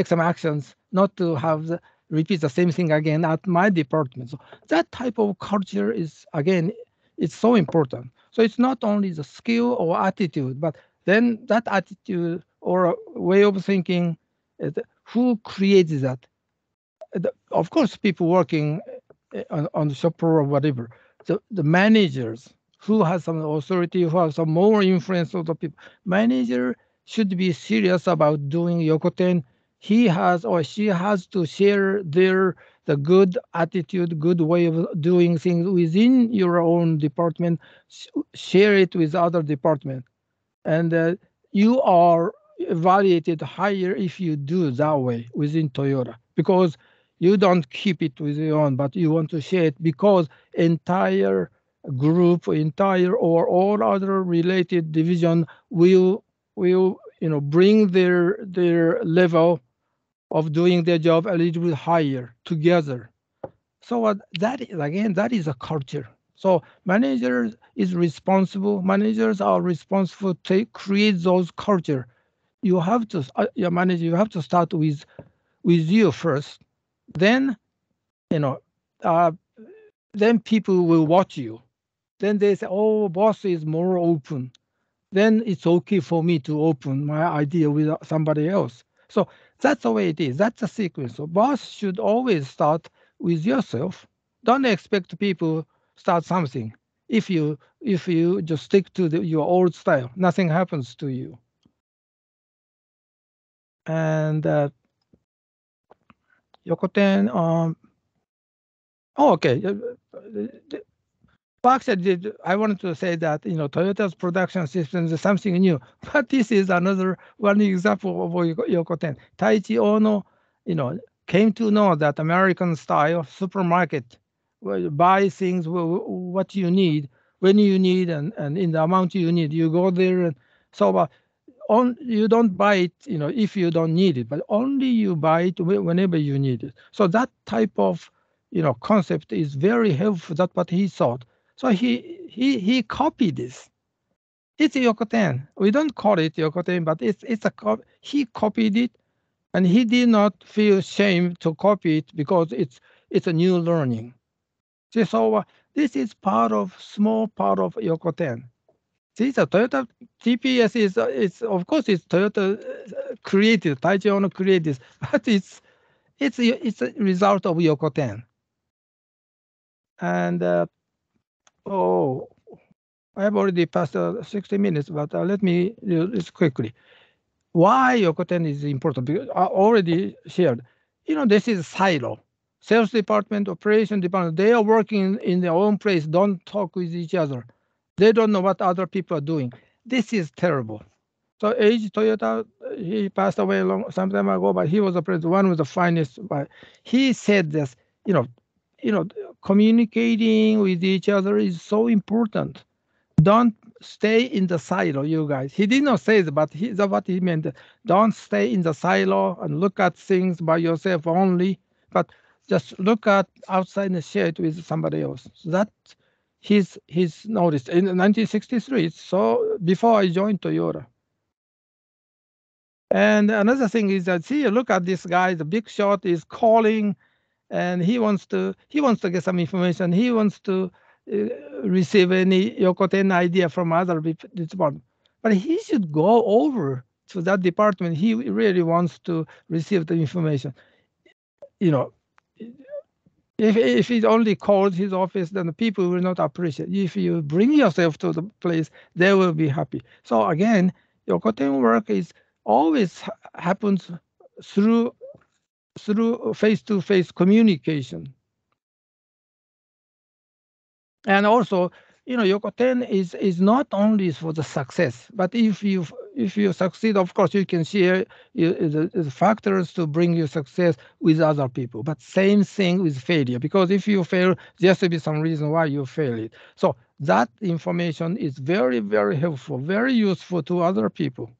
some actions not to have repeat the same thing again at my department. So that type of culture is, again, it's so important. So it's not only the skill or attitude, but then that attitude or way of thinking, who creates that? Of course, people working on the shop floor or whatever, the managers who has some authority, who have some more influence of the people. Manager should be serious about doing Yokoten. He has or she has to share the good attitude, good way of doing things within your own department. Share it with other department, and you are evaluated higher if you do that way within Toyota, because you don't keep it with your own, but you want to share it, because entire group, entire or all other related division will bring their level of doing their job a little bit higher together. So that is a culture. So managers managers are responsible to create those culture. You have to, your manager, you have to start with you first. Then, then people will watch you. Then they say, oh, boss is more open. Then it's okay for me to open my idea with somebody else. So that's the way it is. That's the sequence. So boss should always start with yourself. Don't expect people start something. If you just stick to your old style, nothing happens to you. And Yokoten, okay. Actually, I wanted to say that Toyota's production systems is something new, but this is another one example of Yokoten. Taiichi Ono, came to know that American style supermarket buy things what you need when you need and in the amount you need. You go there and so you don't buy it if you don't need it, but only you buy it whenever you need it. So that type of concept is very helpful. That's what he thought. So he copied this. It's Yokoten. We don't call it Yokoten, but it's a he copied it, and he did not feel shame to copy it because it's a new learning. So this is small part of Yokoten. See, the Toyota TPS is of course it's Toyota created, Taiichi Ono created, but it's a result of Yokoten. And I have already passed 60 minutes, but let me do this quickly. Why Yokoten is important? Because I already shared. This is silo. Sales department, operation department, they are working in their own place, don't talk with each other. They don't know what other people are doing. This is terrible. So Eiji Toyota, he passed away some time ago, but he was one of the finest. But he said this, communicating with each other is so important. Don't stay in the silo, you guys. He did not say that, but that's what he meant. Don't stay in the silo and look at things by yourself only, but just look at outside and share it with somebody else. So that his notice in 1963. So before I joined Toyota. And another thing is that look at this guy. The big shot is calling, and he wants to get some information. He wants to receive any Yokoten idea from other department, but he should go over to that department. He really wants to receive the information. If he only calls his office, then the people will not appreciate. If you bring yourself to the place, they will be happy. So again, Yokoten work is always happens through face-to-face communication. And also, Yokoten is not only for the success, but if you succeed, of course, you can share the factors to bring you success with other people. But same thing with failure, because if you fail, there has to be some reason why you fail it. So that information is very, very helpful, very useful to other people.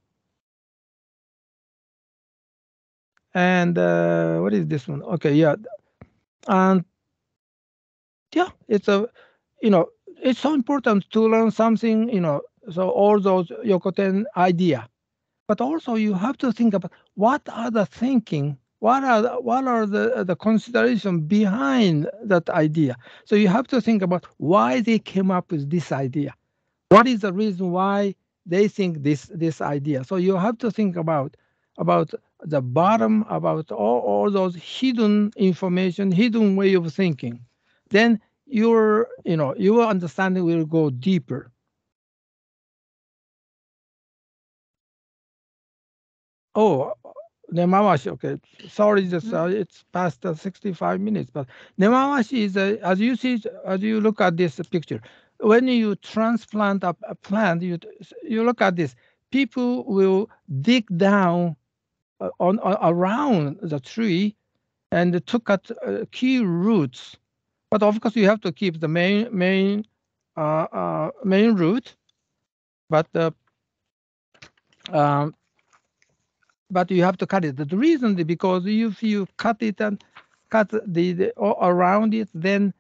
And what is this one? Okay, yeah. And yeah, it's it's so important to learn something, so all those Yokoten idea. But also you have to think about what are the thinking, what are the consideration behind that idea. So you have to think about why they came up with this idea. What is the reason why they think this idea? So you have to think about the bottom, about all those hidden information, hidden way of thinking. Then your understanding will go deeper. Oh, Nemawashi. Okay, sorry, just it's past 65 minutes. But Nemawashi is as you look at this picture. When you transplant a plant, you look at this. People will dig down around the tree and to cut key roots. But of course, you have to keep the main root. But you have to cut it. The reason is because if you cut it and cut the around it, then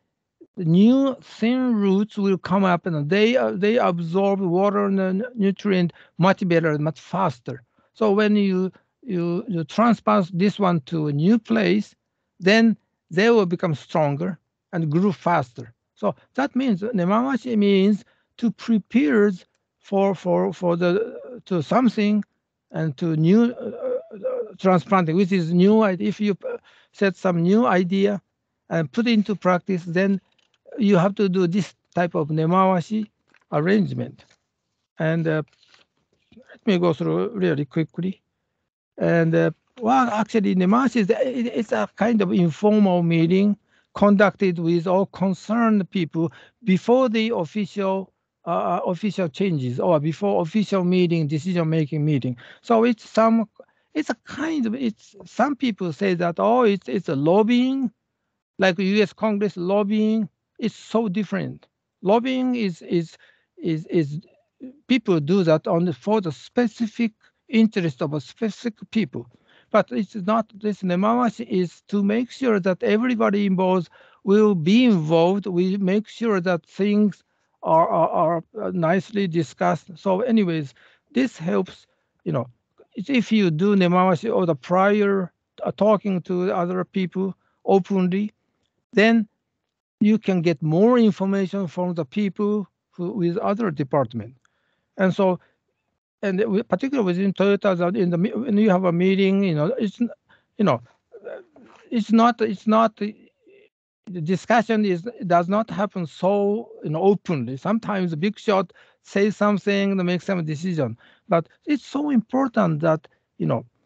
new thin roots will come up and they absorb water and nutrient much better, much faster. So when you transpose this one to a new place, then they will become stronger and grow faster. So that means nemamashi means to prepare to something and to new transplanting, which is new. If you set some new idea and put it into practice, then you have to do this type of nemawashi arrangement. And let me go through really quickly. And well, actually, nemawashi it's a kind of informal meeting conducted with all concerned people before the official changes or before official meeting, decision-making meeting. So it's a kind of, some people say that, oh, it's a lobbying, like U.S. Congress lobbying. It's so different. Lobbying is people do that for the specific interest of a specific people. But it's not, this nemawashi is to make sure that everybody involved will be involved. We make sure that things are nicely discussed. So anyways, this helps, if you do nemawashi or the prior talking to other people openly, then you can get more information from the people with other department. And so, and particularly within Toyota, when you have a meeting, it's not the discussion does not happen so openly. Sometimes the big shot says something to make some decision, but it's so important that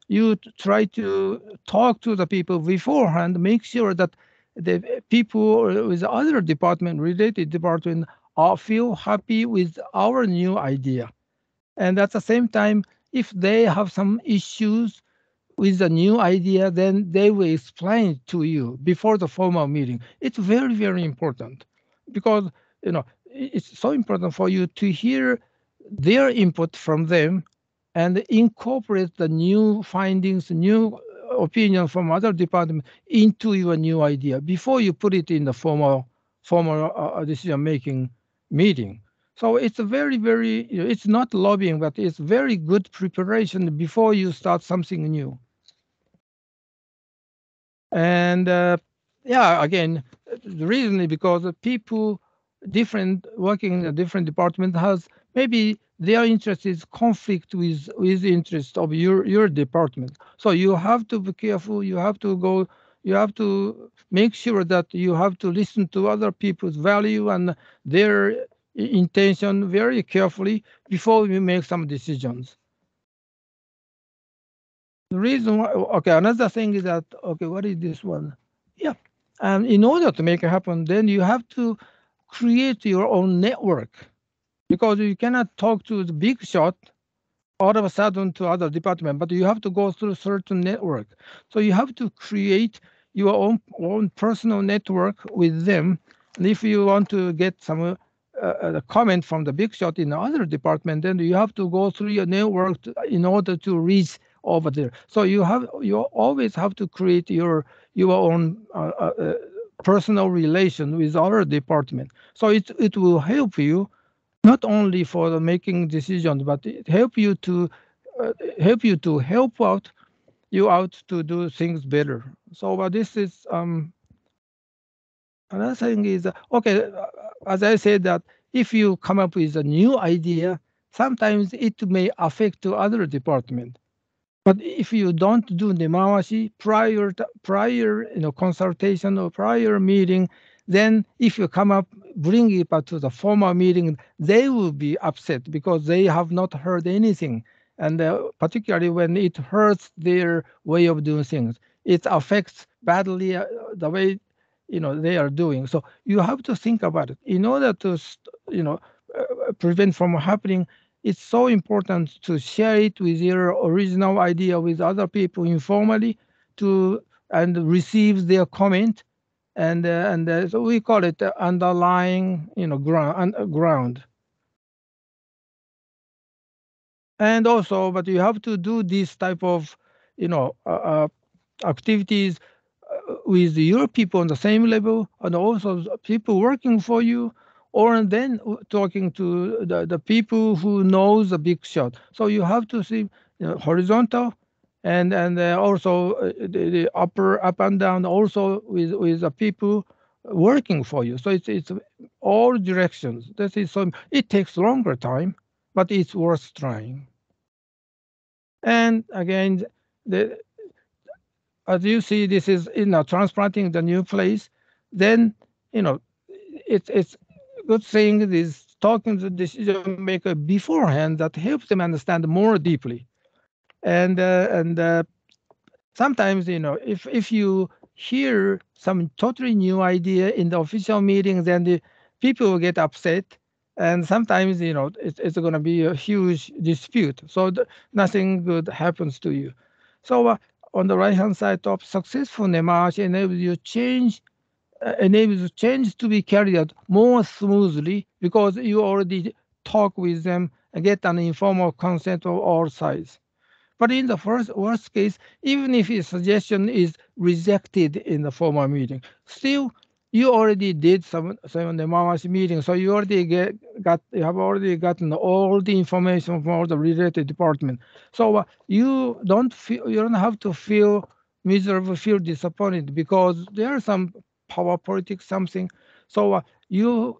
you try to talk to the people beforehand, make sure that the people with other related department feel happy with our new idea. And at the same time, if they have some issues with the new idea, then they will explain to you before the formal meeting. It's very, very important because it's so important for you to hear their input from them and incorporate the new findings, new opinion from other departments into your new idea before you put it in the formal decision-making meeting. So it's a very, very, it's not lobbying, but it's very good preparation before you start something new. And again, the reason is because the people working in a different department has maybe their interest is conflict with the interest of your department. So you have to be careful. You have to make sure that you have to listen to other people's value and their intention very carefully before we make some decisions. The reason why, another thing is that, what is this one? Yeah, and in order to make it happen, then you have to create your own network because you cannot talk to the big shot all of a sudden to other department, but you have to go through certain network. So you have to create your own personal network with them. And if you want to get some comment from the big shot in the other department, then you have to go through your network in order to reach over there. So you always have to create your own personal relation with our department. So it will help you not only for the making decisions, but it help you to help out to do things better. So this is another thing is as I said, that if you come up with a new idea, sometimes it may affect to other department. But if you don't do nemawashi prior consultation or prior meeting, then if you come up, bring it back to the formal meeting, they will be upset because they have not heard anything. And particularly when it hurts their way of doing things, it affects badly the way they are doing. So you have to think about it in order to prevent from happening. It's so important to share it with your original idea with other people informally and receive their comment. And so we call it underlying ground. And also, but you have to do this type of activities with your people on the same level, and also people working for you, or then talking to the people who knows the big shot. So you have to see horizontal, and also the up and down, also with the people working for you. So it's all directions. That is so. It takes longer time, but it's worth trying. And again, as you see, this is transplanting the new place. Then it's good thing is talking to the decision maker beforehand that helps them understand more deeply. And sometimes if you hear some totally new idea in the official meeting, then the people will get upset. And sometimes, it's going to be a huge dispute. So nothing good happens to you. So on the right-hand side, top successful démarche enables change to be carried out more smoothly because you already talk with them and get an informal consent of all sides. But in the worst case, even if a suggestion is rejected in the formal meeting, still you already did some démarche meeting, so you already have already gotten all the information from all the related department. So you don't have to feel miserable, feel disappointed because there are some power politics, something. So you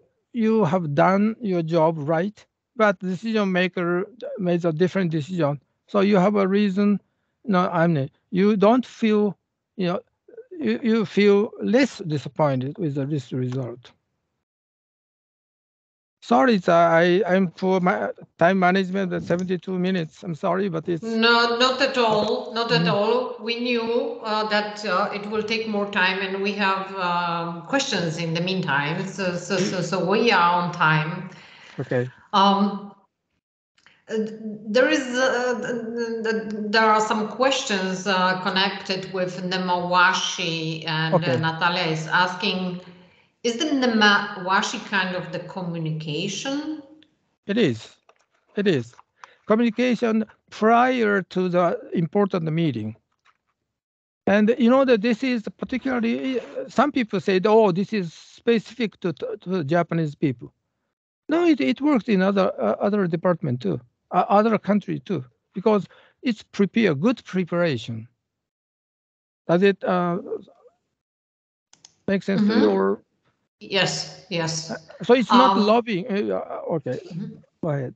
have done your job right, but the decision maker made a different decision. So you have a reason. You don't feel, you feel less disappointed with this result. Sorry, I'm for my time management at 72 minutes. I'm sorry, but it's... No, not at all. Not at all. We knew that it will take more time, and we have questions in the meantime. So we are on time. Okay. There are some questions connected with Nemawashi, and Natalia is asking, is the Nemawashi kind of the communication? It is. It is. Communication prior to the important meeting. And that this is particularly, some people say, oh, this is specific to Japanese people. No, it works in other department too. Other country too, because it's good preparation. Does it make sense to you? Or? Yes. So it's not lobbying. Okay, go ahead.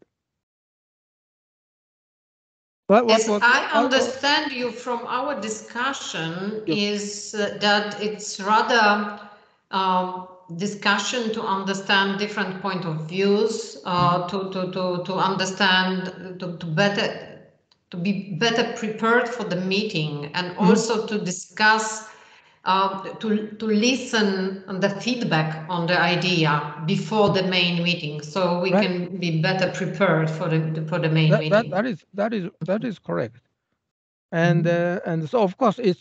As I understand you from our discussion, is that it's rather discussion to understand different point of views, to understand, to be better prepared for the meeting, and also to discuss, to listen on the feedback on the idea before the main meeting, so we can be better prepared for the main meeting. That is correct. And so of course it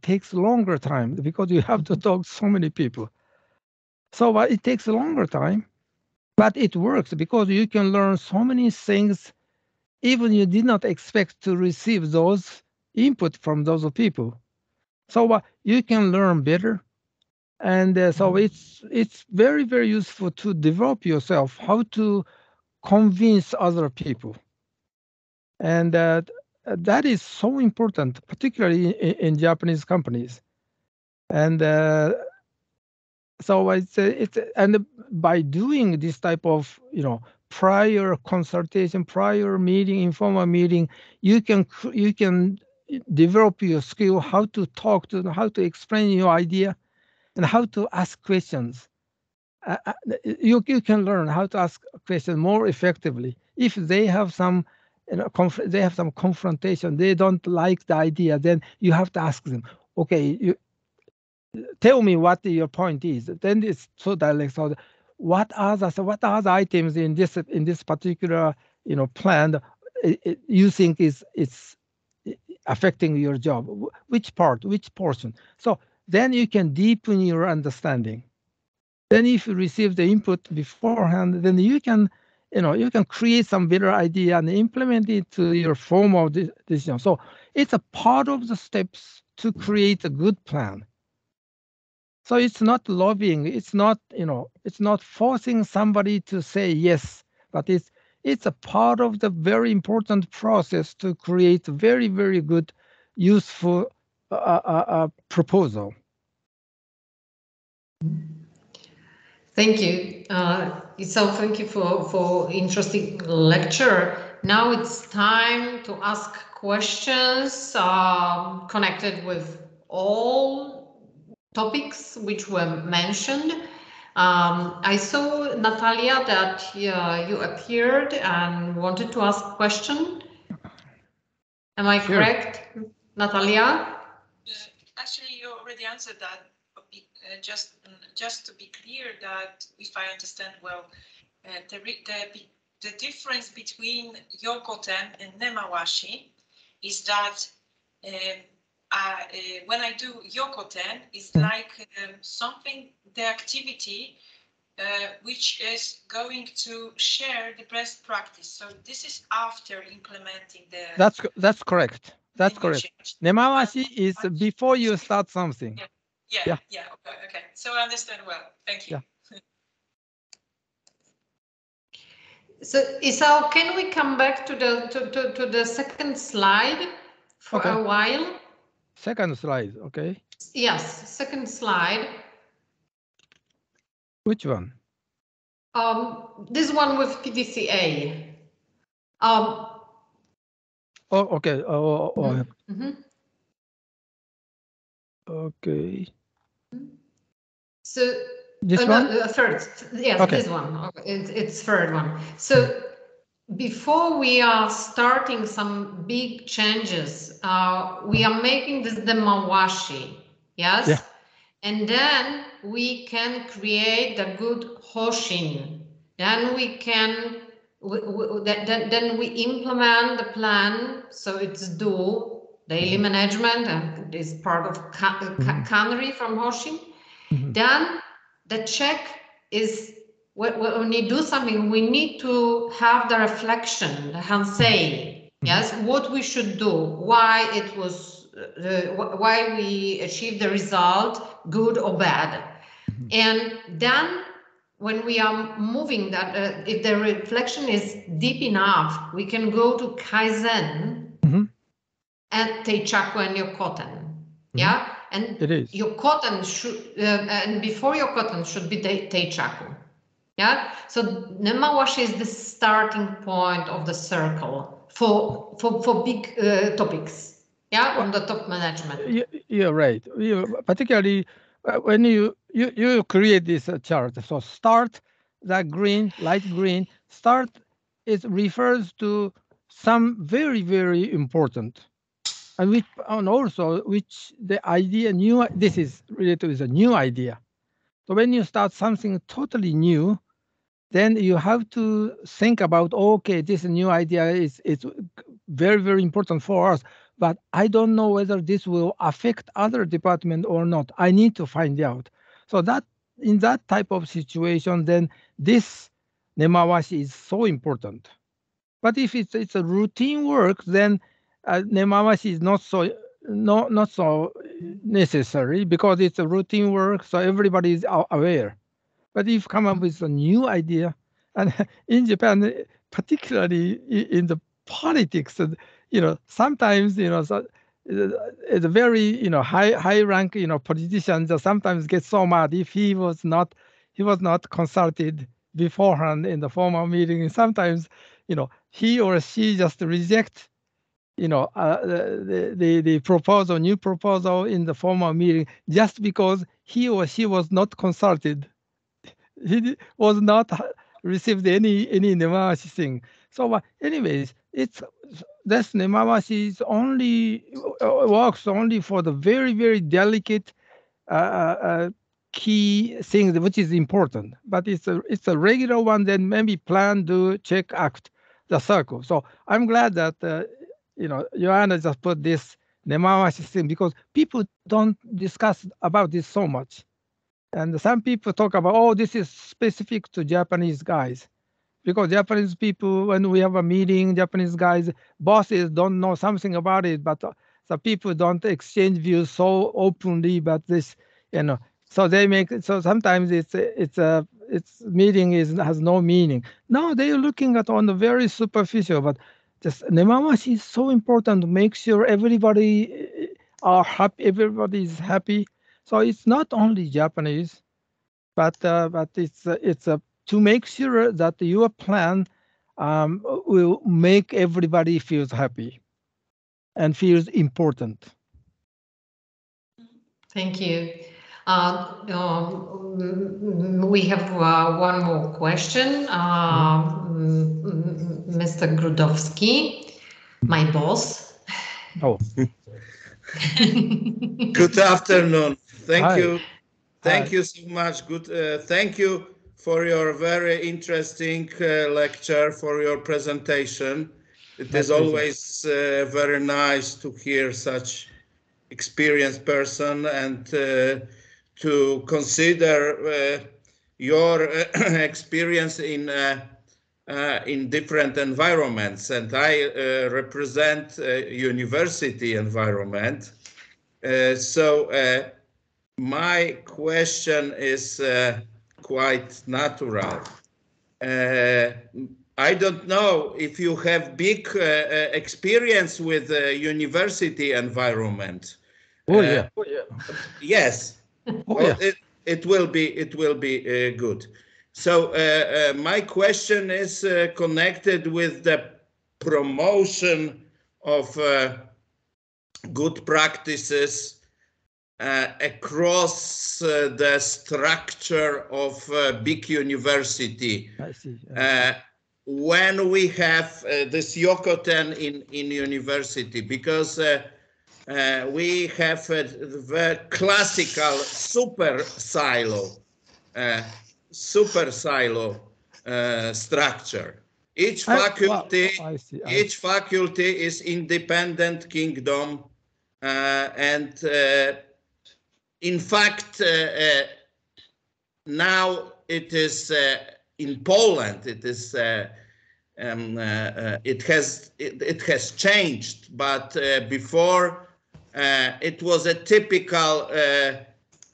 takes longer time because you have to talk to so many people. So it takes a longer time, but it works because you can learn so many things, even you did not expect to receive those input from those people. So you can learn better, and so it's very, very useful to develop yourself, how to convince other people, and that is so important, particularly in Japanese companies, and. So and by doing this type of prior consultation, prior meeting, informal meeting, you can develop your skill how to talk to them, how to explain your idea, and how to ask questions. You can learn how to ask questions more effectively. If they have some confrontation, they don't like the idea, then you have to ask them, okay, tell me what your point is. Then it's so direct. So what are the items in this particular plan you think it's affecting your job? Which portion? So then you can deepen your understanding. Then if you receive the input beforehand, then you can create some better idea and implement it to your formal decision. So it's a part of the steps to create a good plan. So it's not lobbying. It's not, it's not forcing somebody to say yes, but it's a part of the very important process to create very, very good, useful proposal. Thank you. Isao, thank you for interesting lecture. Now it's time to ask questions connected with all topics which were mentioned. I saw, Natalia, that you appeared and wanted to ask a question. Am I correct, Natalia? Actually, you already answered that. Just to be clear, that if I understand well, the difference between Yokoten and Nemawashi is that when I do Yokoten, it's like something, the activity which is going to share the best practice. So this is after implementing the. That's correct. That's correct. Nemawashi is before you start something. Yeah. Okay. So I understand well. Thank you. Yeah. So Isao, can we come back to the second slide for a while? Second slide, okay. Yes, second slide. Which one? This one with PDCA. Okay. Okay. So this one? Third, yes, okay. This one. It's third one. So before we are starting some big changes, we are making this the Mawashi, yes? Yeah. And then we can create the good Hoshin. Then we can, then we implement the plan, so it's daily management, and is part of Kanri from Hoshin. Then the check is, when you do something, we need to have the reflection, the Hansei, yes, what we should do, why it was, why we achieved the result, good or bad. And then when we are moving that, if the reflection is deep enough, we can go to Kaizen and Teichaku and Yokoten. Yeah, and Yokoten should, and before Yokoten should be Teichaku. Yeah, so Nemawashi is the starting point of the circle for big topics. Yeah, on the top management. You're right. Particularly when you create this chart. So start, that green, light green, start, it refers to some very, very important. And also which the idea this is related with a new idea. So when you start something totally new, then you have to think about, okay, this new idea is very, very important for us, but I don't know whether this will affect other departments or not. I need to find out. So that in that type of situation, then this Nemawashi is so important. But if it's a routine work, then Nemawashi is not so necessary, because it's a routine work, so everybody is aware. But if you come up with a new idea, and in Japan, particularly in the politics, sometimes so it's a very high rank politicians sometimes get so mad if he was not consulted beforehand in the formal meeting. And sometimes he or she just reject the proposal, new proposal in the formal meeting, just because he or she was not consulted. He was not received any Nemawashi thing. So anyways, this Nemawashi is only works only for the very, very delicate key things which is important. But it's a regular one, then maybe plan, do, check, act, the circle. So I'm glad that Joanna just put this Nemawashi thing, because people don't discuss about this so much. And some people talk about, oh, this is specific to Japanese guys. Because Japanese people, when we have a meeting, Japanese guys, bosses don't know something about it, but the people don't exchange views so openly. But this, So they make so sometimes it's meeting has no meaning. No, they're looking at on the very superficial, but just nemamashi is so important to make sure everybody are happy, everybody is happy. So it's not only Japanese, but it's to make sure that your plan will make everybody feels happy and feels important. Thank you. We have one more question. Mr. Grudowski, my boss. Oh. Good afternoon. Thank Hi. you. Thank Hi. you so much. Good. Thank you for your very interesting lecture, for your presentation. It My is pleasure. always very nice to hear such experienced person and to consider your experience in different environments. And I represent a university environment. So my question is quite natural. I don't know if you have big experience with university environment. Oh yeah. Yes. Oh Well, yeah. it will be good. So my question is connected with the promotion of good practices across the structure of big university. I see. When we have this Yokoten in university, because we have a very classical super silo structure. Each faculty, I see. each faculty is independent kingdom, and in fact, now it is in Poland. It is it has changed, but before it was a typical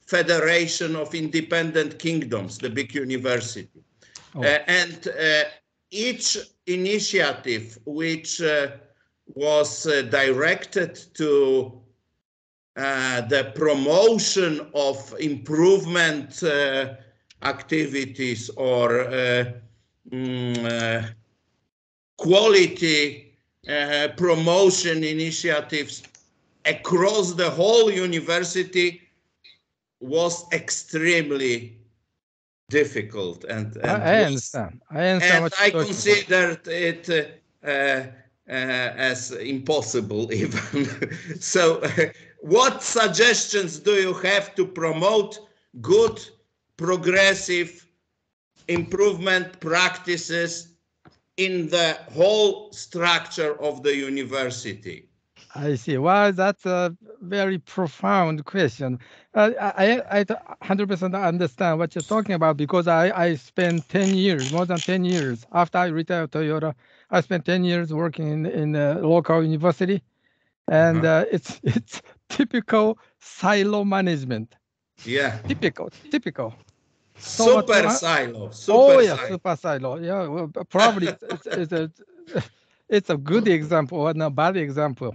federation of independent kingdoms, the big university, and each initiative which was directed to the promotion of improvement activities or quality promotion initiatives across the whole university was extremely difficult, and I understand. and I considered it as impossible even. So what suggestions do you have to promote good progressive improvement practices in the whole structure of the university? I see. Well, that's a very profound question. I 100% understand what you're talking about, because I spent 10 years, more than 10 years after I retired Toyota. I spent 10 years working in a local university, and it's typical silo management. Yeah. Typical. Super silo. Super silo. Yeah, well, probably it's a good example or a bad example.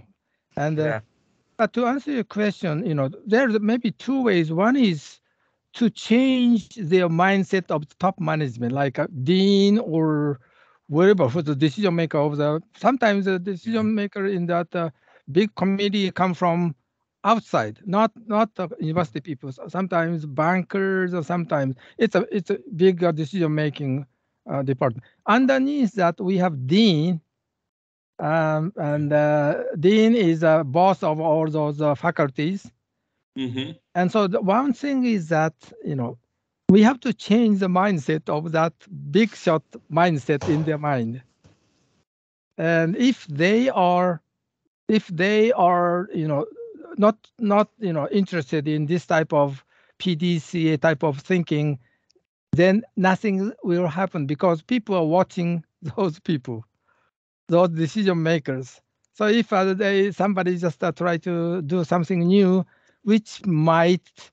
And but to answer your question, there's maybe two ways. One is to change their mindset of top management, like a dean or whatever, for the decision maker of the. Sometimes the decision maker in that big committee come from outside, not the university people. Sometimes bankers, or sometimes it's a big decision making department. Underneath that, we have dean. And dean is a boss of all those faculties. And so the one thing is that, we have to change the mindset of that big shot mindset in their mind. And if they are, not interested in this type of PDCA type of thinking, then nothing will happen, because people are watching those people, those decision makers. So if somebody just try to do something new, which might,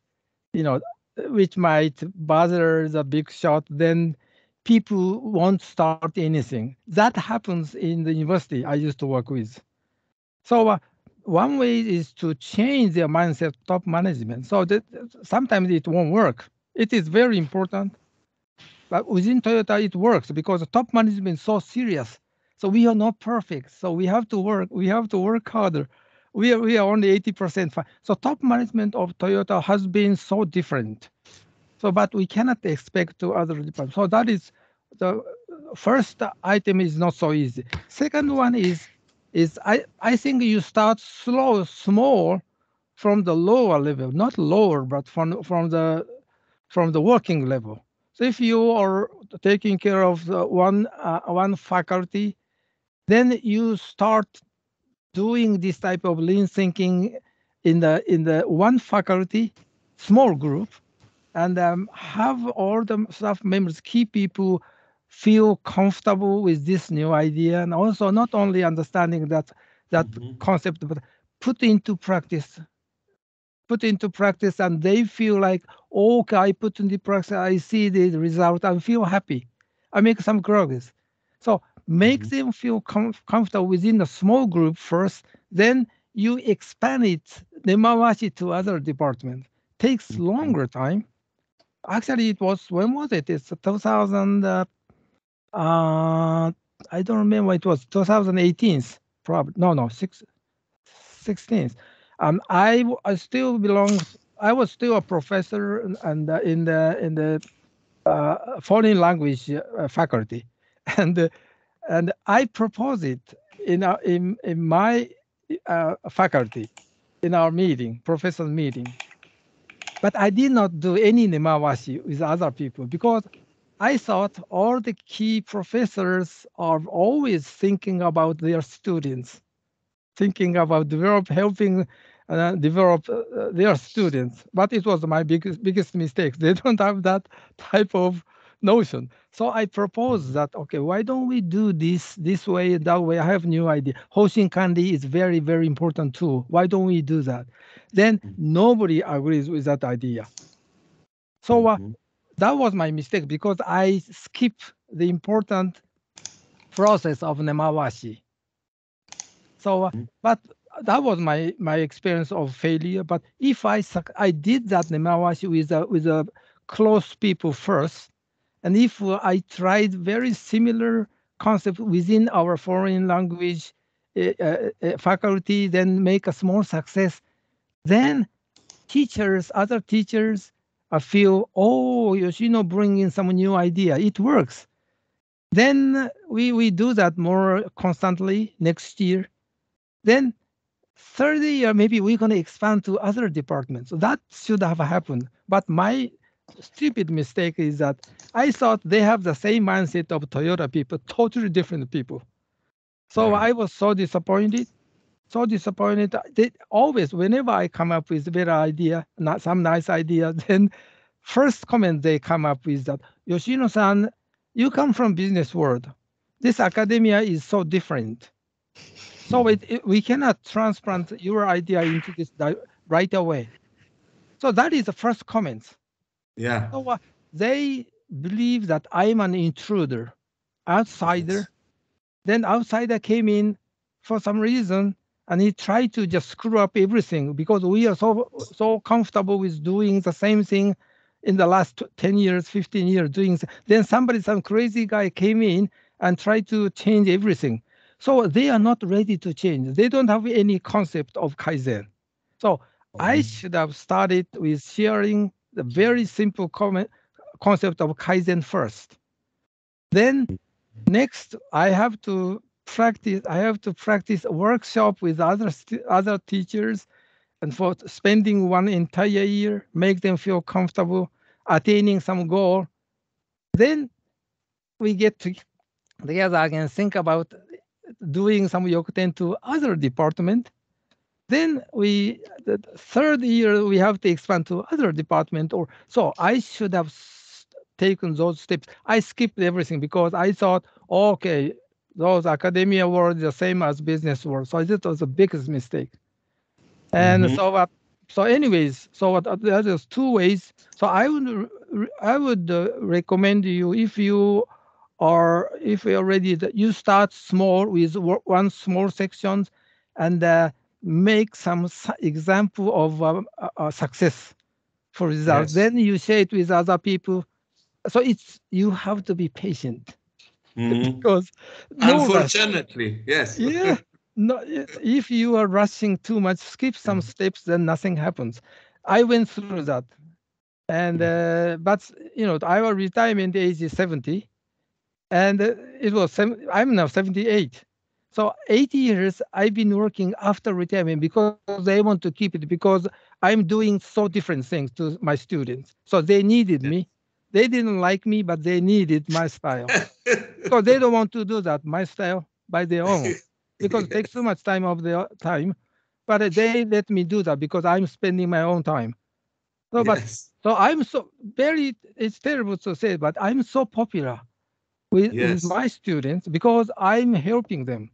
which might bother the big shot, then people won't start anything. That happens in the university I used to work with. So one way is to change their mindset, top management. So that sometimes it won't work. It is very important. But within Toyota, it works because the top management is so serious. So we are not perfect. So we have to work. We have to work harder. We are only 80% fine. So top management of Toyota has been so different. So, but we cannot expect to other departments. So that is the first item is not so easy. Second one is I think you start small from the lower level, not lower, but from the working level. So if you are taking care of one faculty, then you start doing this type of lean thinking in the one faculty, small group, and have all the staff members, key people, feel comfortable with this new idea, and also not only understanding that concept, but put into practice, and they feel like, okay, I put into practice, I see the result, I feel happy, I make some progress. So make them feel comfortable within a small group first, then you expand it, nemawashi, to other departments. Takes longer time. Actually, it was, when was it? It's 2000, I don't remember, it was 2018, probably, no, 16th. I still belong. I was still a professor and in the foreign language faculty, and I proposed it in my faculty, in our meeting, professor meeting. But I did not do any nemawashi with other people because I thought all the key professors are always thinking about their students, thinking about helping develop their students. But it was my biggest mistake. They don't have that type of notion. So I proposed that, okay, why don't we do this way, that way? I have new idea. Hoshin Kandi is very, very important too. Why don't we do that? Then nobody agrees with that idea. So that was my mistake because I skipped the important process of nemawashi. So, but that was my experience of failure. But if I did that nemawashi with a close people first, and if I tried very similar concept within our foreign language faculty, then make a small success, then other teachers feel, oh, Yoshino bringing some new idea. It works. Then we do that more constantly next year. Then third year, maybe we're going to expand to other departments. So that should have happened. But my stupid mistake is that I thought they have the same mindset of Toyota people, totally different people. So I was so disappointed. They always, whenever I come up with a better idea, some nice idea, then first comment they come up with that, Yoshino-san, you come from business world. This academia is so different. So we cannot transplant your idea into this right away. So that is the first comment. Yeah. So they believe that I'm an intruder, outsider. Yes. Then outsider came in for some reason, and he tried to just screw up everything because we are so comfortable with doing the same thing in the last 10 years, 15 years doing. Then some crazy guy came in and tried to change everything. So they are not ready to change. They don't have any concept of Kaizen. So I should have started with sharing the very simple concept of Kaizen first. Then next, I have to practice a workshop with other teachers, and for spending one entire year, make them feel comfortable, attaining some goal. Then we get together again, think about doing some yokuten to other department. Then the third year, we have to expand to other department. So I should have taken those steps. I skipped everything because I thought, okay, those academia world the same as business world. So this was the biggest mistake. And so So anyways, so there's two ways. So I would recommend you, if you already, you start small with one small section, and make some example of success for results. Yes. Then you share it with other people. So you have to be patient. Because unfortunately, yes. Yeah. No, if you are rushing too much, skip some steps, then nothing happens. I went through that. And but our retirement age is 70, and I'm now 78. So 80 years I've been working after retirement because they want to keep it, because I'm doing so different things to my students. So they needed me. They didn't like me, but they needed my style. Because they don't want to do that, my style, by their own, because it takes too much time of their time. But they let me do that because I'm spending my own time. So, so I'm so it's terrible to say, but I'm so popular with my students because I'm helping them.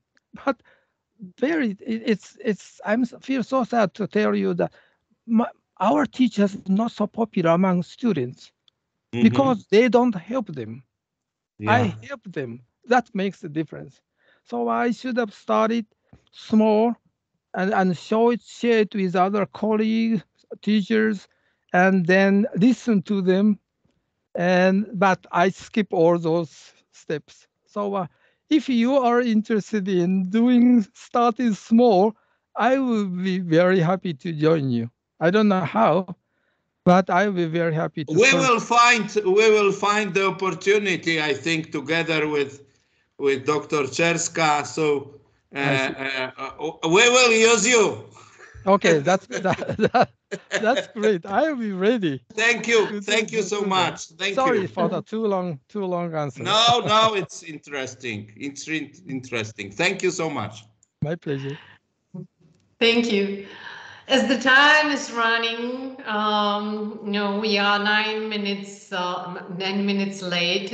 But I feel so sad to tell you that our teachers are not so popular among students because they don't help them. I help them. That makes the difference. So I should have started small and share it with other colleagues, teachers, and then listen to them. But I skip all those steps. So if you are interested in starting small, I will be very happy to join you. I don't know how, but I will be very happy to. We will find the opportunity, I think, together with Dr. Czerska. So we will use you. Okay, that's great. I will be ready. Thank you so much. Sorry for the too long answer. No, it's interesting. It's interesting. Thank you so much. My pleasure. Thank you. As the time is running, we are 9 minutes late.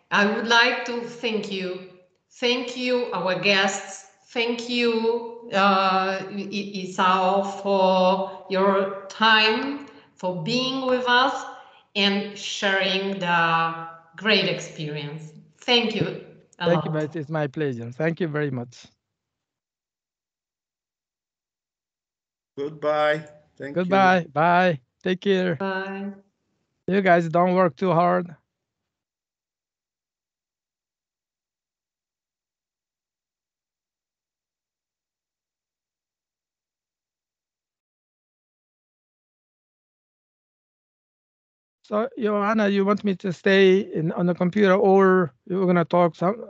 I would like to thank you. Thank you, our guests. Thank you, Isao, for your time, for being with us and sharing the great experience. Thank you. Thank you, it's my pleasure. Thank you very much. Goodbye. Goodbye. Bye. Take care. Bye. You guys don't work too hard. So, Joanna, you want me to stay on the computer, or you're going to talk something?